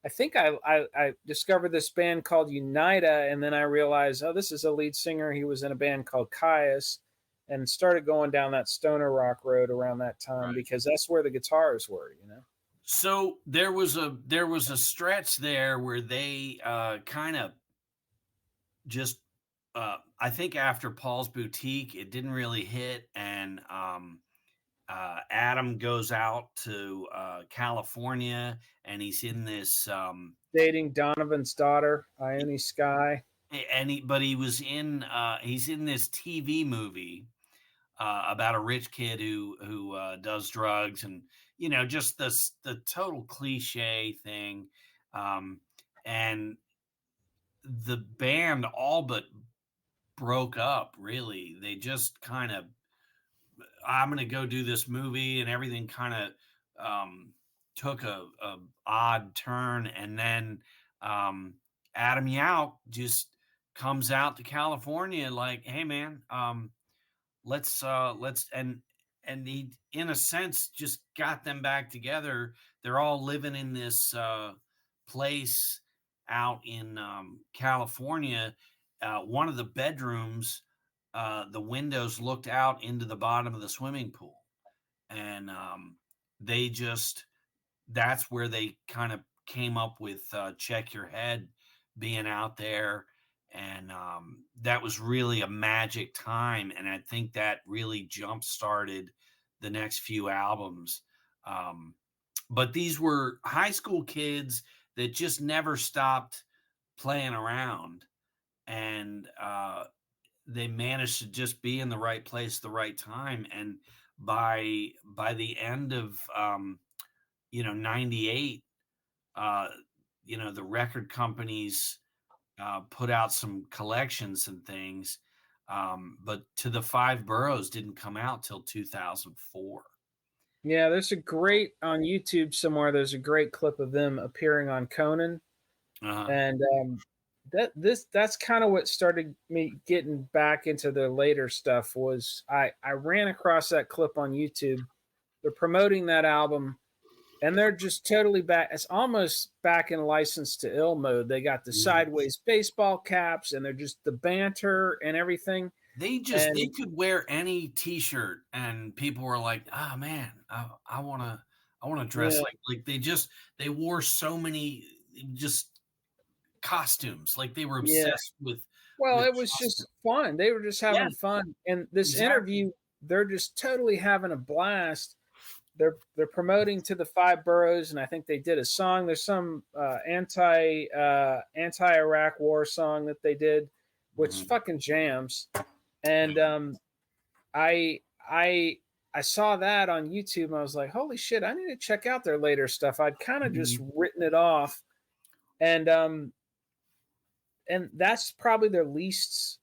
I think I discovered this band called Unita, and then I realized, oh, this is a lead singer. He was in a band called Caius, and started going down that stoner rock road around that time Right. because that's where the guitars were, you know. So there was a stretch there where they kind of just I think after Paul's Boutique, it didn't really hit, and Adam goes out to California, and he's in this Dating Donovan's daughter, Ione Sky. but he was in he's in this TV movie about a rich kid who does drugs, and just the total cliche thing, um, and the band all but broke up. Really, they just kind of, I'm going to go do this movie, and everything kind of took a odd turn, and then Adam Yauch just comes out to California like, hey man, let's and he, in a sense, just got them back together. They're all living in this place out in California. One of the bedrooms, the windows looked out into the bottom of the swimming pool, and they just, that's where they kind of came up with Check Your Head being out there. And that was really a magic time. And I think that really jump started the next few albums. But these were high school kids that just never stopped playing around. And they managed to just be in the right place at the right time. And by the end of 98, the record companies put out some collections and things, but To the Five Boroughs didn't come out till 2004. Yeah, there's a great on YouTube somewhere. There's a great clip of them appearing on Conan, Uh-huh. and that's kind of what started me getting back into their later stuff. Was I ran across that clip on YouTube. They're promoting that album, and they're just totally back. It's almost back in License to Ill mode. They got the Yes. sideways baseball caps, and they're just the banter and everything. They And could wear any t-shirt and people were like, "Ah, man, I want to dress yeah, they wore so many just costumes. Like they were yeah. obsessed Well, with it was costume. just fun. They were just Yeah, having fun. And this exactly. interview, they're just totally having a blast. They're promoting To the Five Boroughs, and I think they did a song. There's some anti Iraq war song that they did, which Mhm. fucking jams. And Yeah. I I I saw that on YouTube. And I was like, holy shit! I need to check out their later stuff. I'd kind of just Mhm. written it off, and that's probably their least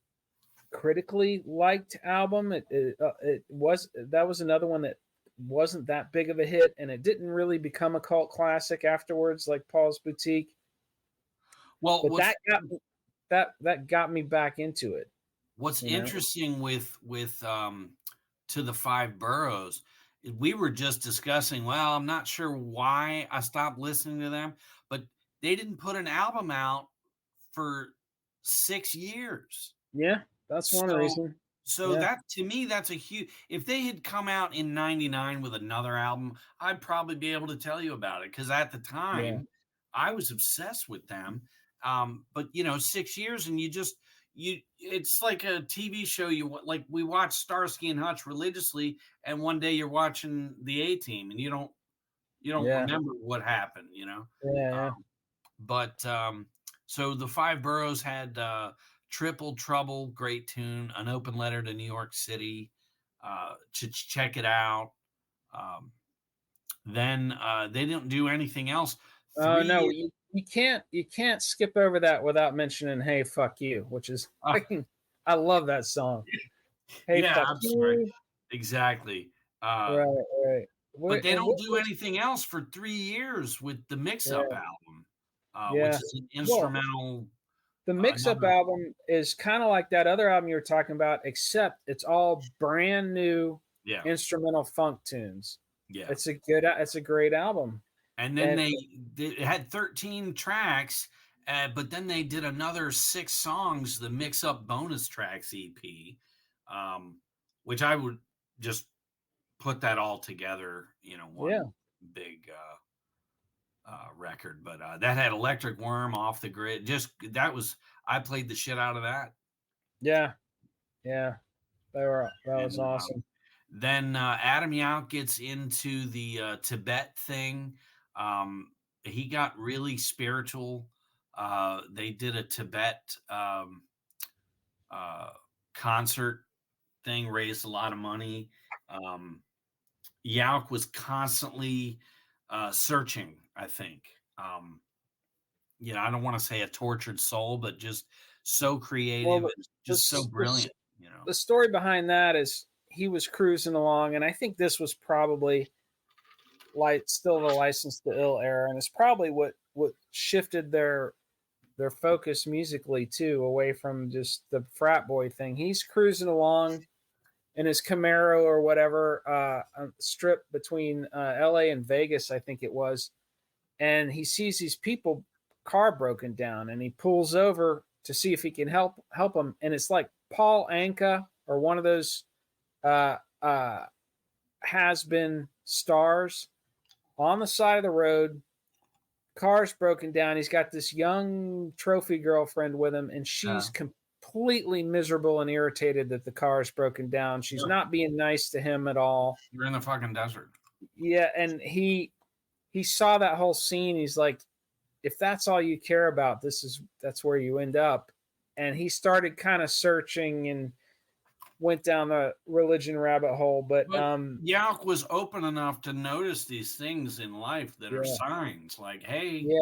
critically liked album. It was that was another one that wasn't that big of a hit, and it didn't really become a cult classic afterwards, like Paul's Boutique. Well, But that got me back into it. what's You know? interesting with To the Five Boroughs, we were just discussing, well, I'm not sure why I stopped listening to them, but they didn't put an album out for 6 years. Yeah, that's one So reason. so Yeah, that, to me, that's a huge, if they had come out in 99 with another album, I'd probably be able to tell you about it, cuz at the yeah, time I was obsessed with them. But 6 years, and it's like a TV show. Like, we watch Starsky and Hutch religiously, and one day you're watching the A Team and you don't yeah, remember what happened, yeah, yeah. but so the Five Boroughs had Triple Trouble, great tune, An Open Letter to New York City. Check it out. Um, then they didn't do anything else. Oh no, 3 you can't skip over that without mentioning "Hey Fuck You," which is uh, fucking. I love that song. Hey yeah, Fuck I'm sorry. You. Exactly. Uh, Right, right. but they And don't what do was anything else for 3 years with the Mix Up yeah, album, which yeah. is an Well, instrumental. The mix-up Another, album is kind of like that other album you were talking about, except it's all brand new yeah, instrumental funk tunes. yeah. It's a great album. And then And they had 13 tracks, but then they did another 6 songs, the mix up bonus tracks EP, um, which I would just put that all together, yeah, one big record. But that had Electric Worm, Off the Grid. Just that was, I played the shit out of that. yeah, yeah. That was And awesome. then Adam Yauch gets into the Tibet thing. Um, he got really spiritual. They did a Tibet uh, concert thing, raised a lot of money. Um, Yauch was constantly searching, I think. I don't want to say a tortured soul, but just so Well, creative and the just so brilliant, the story behind that is he was cruising along, and I think this was probably like still the License to Ill era, and it's probably what shifted their focus musically too, away from just the frat boy thing. He's cruising along in his Camaro or whatever, strip between L.A. and Vegas, I think it was, and he sees these people car broken down, and he pulls over to see if he can help them, and it's like Paul Anka or one of those uh, uh, has been stars on the side of the road. Car's broken down. He's got this young trophy girlfriend with him, and she's completely miserable and irritated that the car is broken down. She's not being nice to him at all. you're in the fucking desert. Yeah, and he saw that whole scene. He's like, if that's all you care about, that's where you end up. And he started kind of searching and went down the religion rabbit hole. But But Yauch was open enough to notice these things in life that are yeah, signs like, hey, yeah,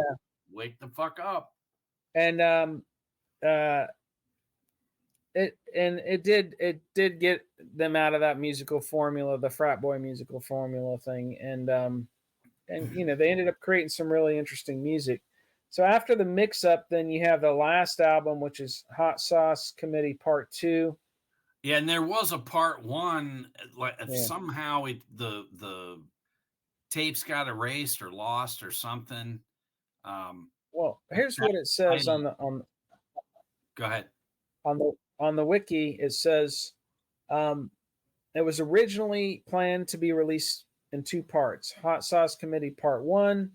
wake the fuck up. and uh, it did get them out of that musical formula, the frat boy musical formula thing, and they ended up creating some really interesting music. So after the mix up, then you have the last album, which is Hot Sauce Committee Part Two. Yeah, and there was a part one, like Yeah. somehow the tapes got erased or lost or something. Um, Well, here's that what it says title, on go ahead. the wiki. It says um, it was originally planned to be released in two parts. Hot Sauce Committee Part One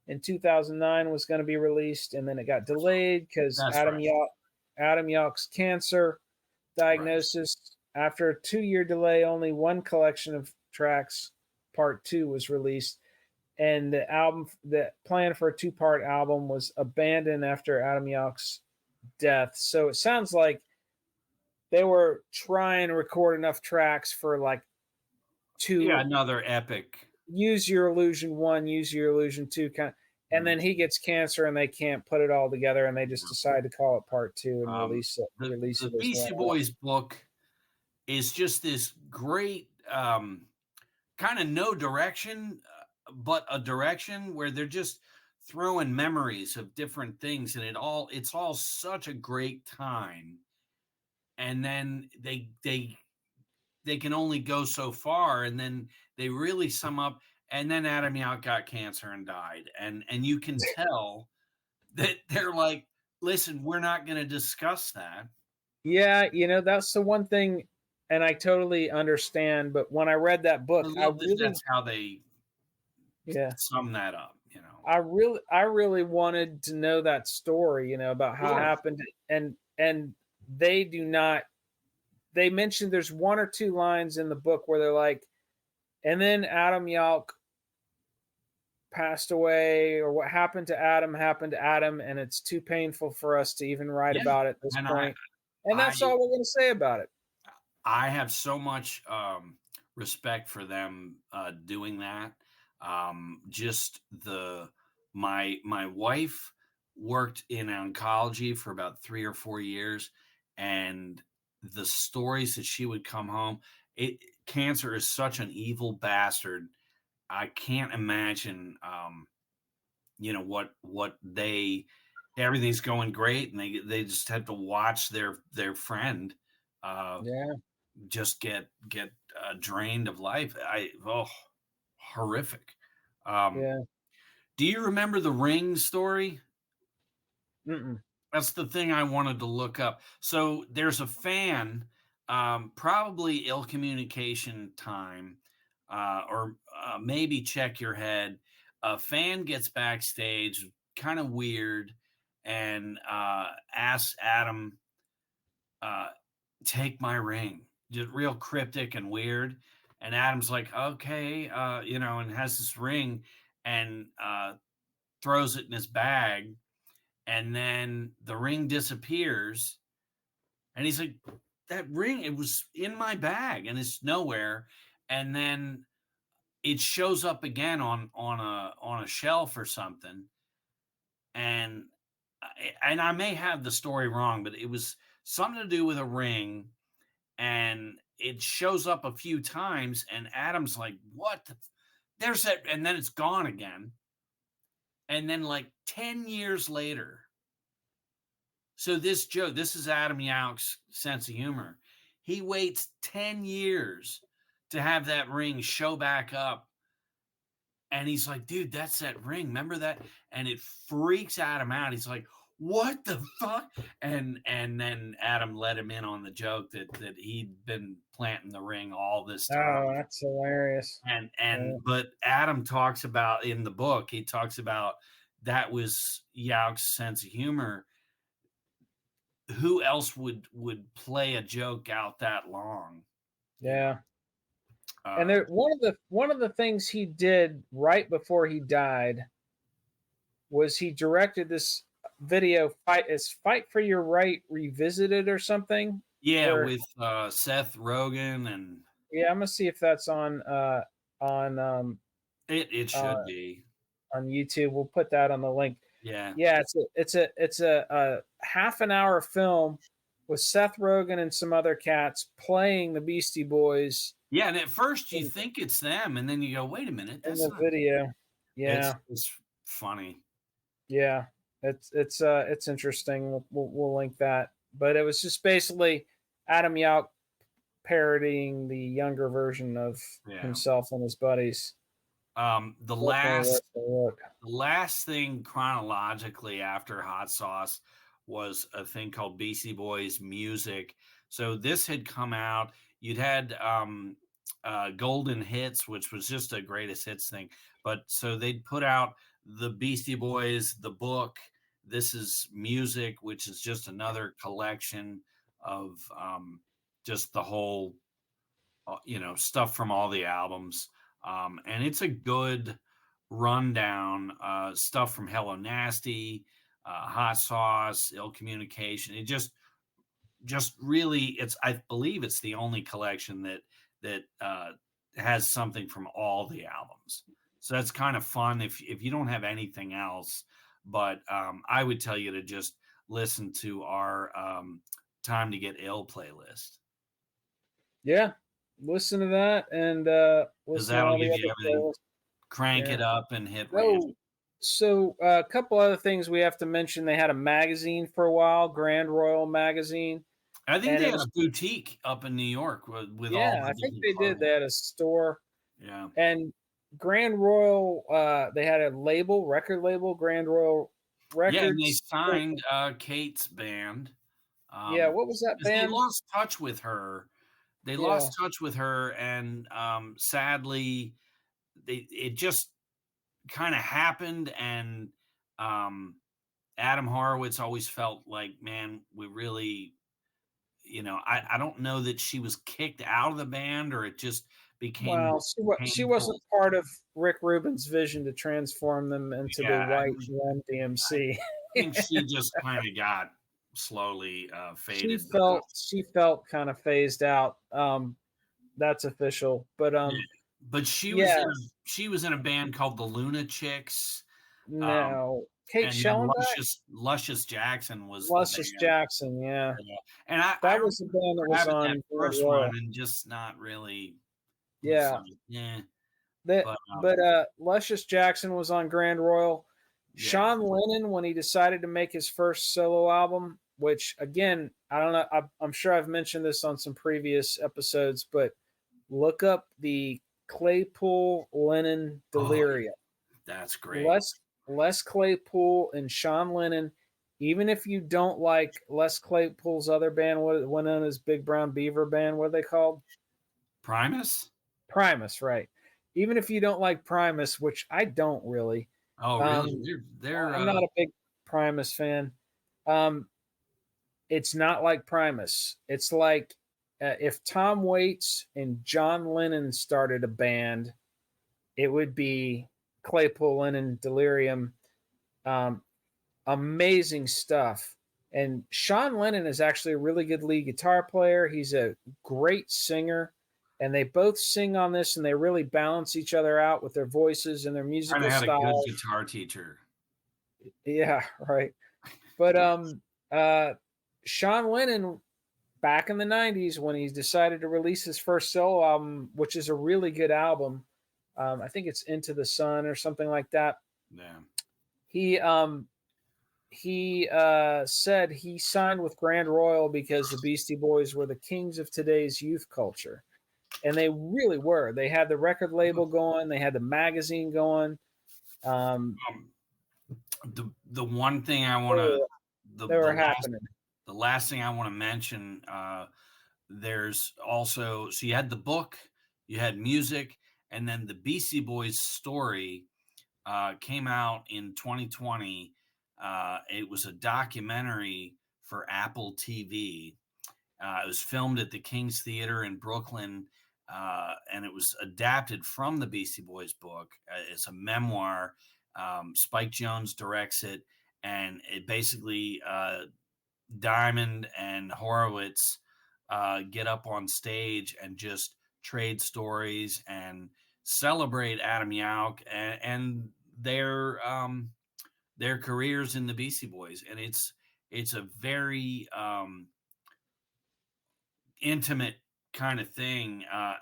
in 2009 was going to be released, and then it got delayed because That's right. Adam Yauch's cancer Right. diagnosis. After a 2 year delay, only one collection of tracks, Part Two, was released, and the plan for a two-part album was abandoned after Adam Yauch's death. So it sounds like they were trying to record enough tracks for like Yeah, two, another epic. Use Your Illusion one, Use Your Illusion two, kind of, and Mm. then he gets cancer and they can't put it all together, and they just decide to call it Part Two and Um, the release the it as Beastie one. Boys book is just this great kind of no direction, but a direction where they're just throwing memories of different things, and it's all such a great time. And then they can only go so far, and then they really sum up. And then Adam Yauch got cancer and died, and you can tell that they're like, listen, we're not going to discuss that. Yeah, that's the one thing, and I totally understand. But when I read that I book, love that that's how they yeah, sum that up. I really wanted to know that story, about how it Sure. happened, and they do not. They mentioned there's one or two lines in the book where they're like, and then Adam Yauch passed away, or what happened to Adam, and it's too painful for us to even write Yeah, about it at this and point. And I that's all we're going to say about it. I have so much respect for them doing that. Just my wife worked in oncology for about 3 or 4 years, and the stories that she would come home. Cancer is such an evil bastard. I can't imagine, what they everything's going great, and they just have to watch their friend uh, Yeah, just get drained of life. Horrific. Um, yeah. do you remember the Ring story? Mm-mm. That's the thing I wanted to look up. So there's a fan, probably ill communication time, or maybe check your head. A fan gets backstage, kind of weird, and asks Adam, uh, "Take my ring." Just real cryptic and weird. And Adam's like, "Okay," and has this ring and throws it in his bag, and then the ring disappears, and he's like, that ring, it was in my bag and it's nowhere. And then it shows up again on a shelf or something. And I may have the story wrong, but it was something to do with a ring, and it shows up a few times, and Adam's like, what there's that, and then it's gone again. And then like 10 years later, so this joke, this is Adam Yauch's sense of humor. He waits 10 years to have that ring show back up. And he's like, dude, that's that ring. Remember that? And it freaks Adam out. He's like, what the fuck? And then Adam let him in on the joke that he'd been planting the ring all this time. Oh, that's hilarious. And Yeah. but Adam talks about in the book, he talks about that was Yauch's sense of humor. Who else would play a joke out that long? You know, Yeah. And uh, there, one of the things he did right before he died was he directed this video fight for your right revisited or something, yeah, where with Seth Rogen, and yeah, I'm gonna see if that's on um it should uh be. on YouTube. We'll put that on the link. Yeah, Yeah, it's a half an hour film with Seth Rogen and some other cats playing the Beastie Boys yeah. And at first you in, think it's them, and then you go, wait a minute, in that's the not. video. It's Yeah, it's funny. yeah, it's interesting. We'll link that. But it was just basically Adam Yauch parodying the younger version of Yeah. himself and his buddies. The Definitely worth last the look. the last thing chronologically after Hot Sauce was a thing called Beastie Boys Music. So this had come out. You'd had Golden Hits, which was just a greatest hits thing. But so they'd put out the Beastie Boys, the book. This is music, which is just another collection of just the whole, stuff from all the albums. And it's a good rundown, stuff from Hello Nasty, Hot Sauce, Ill Communication. It just really, it's, I believe it's the only collection that has something from all the albums. So that's kind of fun if you don't have anything else. But I would tell you to just listen to our Time to Get Ill playlist, Yeah, listen to that and because listen to that'll all give the you other everything. playlists. Crank Yeah. it up and hit random. Oh, so a couple other things we have to mention. They had a magazine for a while, Grand Royal magazine, I think and they it had a was boutique up in New York with all yeah, the I think different they did. clothing. They had a store Yeah. and Grand Royal. They had a label, record label, Grand Royal Yeah, and they Records. signed Kate's band. Yeah, what was that 'Cause they band? lost touch with her. They Yeah, lost touch with her, and sadly, it just kind of happened. And um, Adam Horowitz always felt like, man, we really, I don't know that she was kicked out of the band, or it just became well, more she wasn't painful. part of Rick Rubin's vision to transform them into the Yeah, white Run DMC. think she just kind of got slowly faded. But She felt kind of phased out. That's official. But yeah, but she was yeah, in a band called the Luna Chicks, um, no. Kate and then Schellenbach, Luscious Jackson was the Luscious band. Jackson, yeah. Yeah. And I That remember was the band that was having that on Grand first run Royal. and just not really. It's Yeah. like, yeah, That but but Luscious Jackson was on Grand Royal. Yeah. Sean Lennon, when he decided to make his first solo album, which again, I don't know, I'm sure I've mentioned this on some previous episodes, but look up the Claypool Lennon Oh, Delirium. that's great. Les Claypool and Sean Lennon. Even if you don't like Les Claypool's other band, what went on his Big Brown Beaver band, what are they called? Primus? Primus, right? Even if you don't like Primus, which I don't really, Oh, really? um, They're I'm not a big Primus fan. Um, it's not like Primus. It's like if Tom Waits and John Lennon started a band, it would be Claypool Lennon Delirium. Um, Amazing stuff. And Sean Lennon is actually a really good lead guitar player. He's a great singer. And they both sing on this and they really balance each other out with their voices and their kind of musical had a good style. guitar teacher. Yeah, right. But uh Sean Lennon back in the 90s when he decided to release his first solo album, which is a really good album. I think it's Into the Sun or something like that. Yeah. He said he signed with Grand Royal because the Beastie Boys were the kings of today's youth culture. And they really were. They had the record label going, they had the magazine going. Um, the one thing I They want to were, they were happening. the last thing I want to mention, there's also, so you had the book, you had music, and then the Beastie Boys story came out in 2020. It was a documentary for Apple TV. It was filmed at the King's Theater in Brooklyn, and it was adapted from the Beastie Boys book. It's a memoir. Spike Jonze directs it, and it basically Diamond and Horowitz get up on stage and just trade stories and celebrate Adam Yauch and their careers in the Beastie Boys, and it's a very intimate kind of thing. I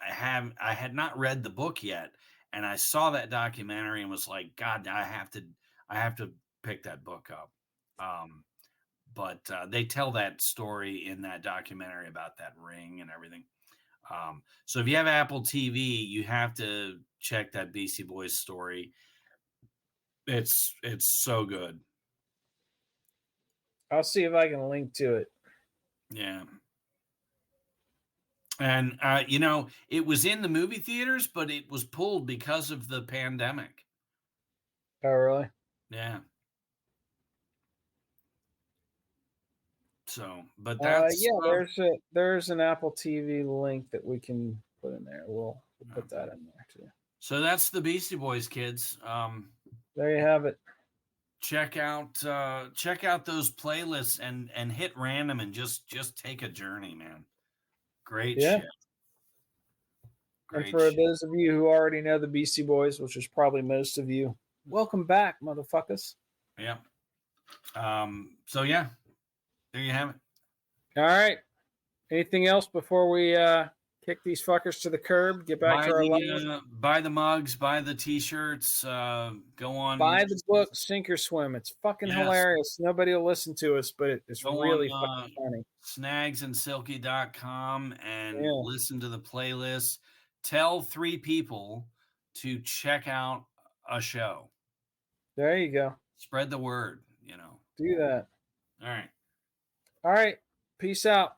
had not read the book yet, and I saw that documentary and was like, God, I have to pick that book up. But they tell that story in that documentary about that ring and everything. So if you have Apple TV, you have to check that Beastie Boys story. It's so good. I'll see if I can link to it. Yeah. And it was in the movie theaters, but it was pulled because of the pandemic. Oh, really? Yeah. So, but that's Yeah, there's an Apple TV link that we can put in there. We'll put that in there too. so that's the Beastie Boys, kids. There you have it. Check out those playlists and hit random and just take a journey, man. Great Yeah. shit. And Great for shit. those of you who already know the Beastie Boys, which is probably most of you, welcome back, motherfuckers. Yeah. So yeah, there you have it. All right. Anything else before we kick these fuckers to the curb? Get back to our life. Buy the mugs, buy the t-shirts, go on. Buy the book, Sink or Swim. It's fucking Yes. hilarious. Nobody will listen to us, but it's Go really on fucking funny. snagsandsilky.com and Yeah. listen to the playlist. Tell 3 people to check out a show. There you go. Spread the word, Do that. All right. All right. Peace out.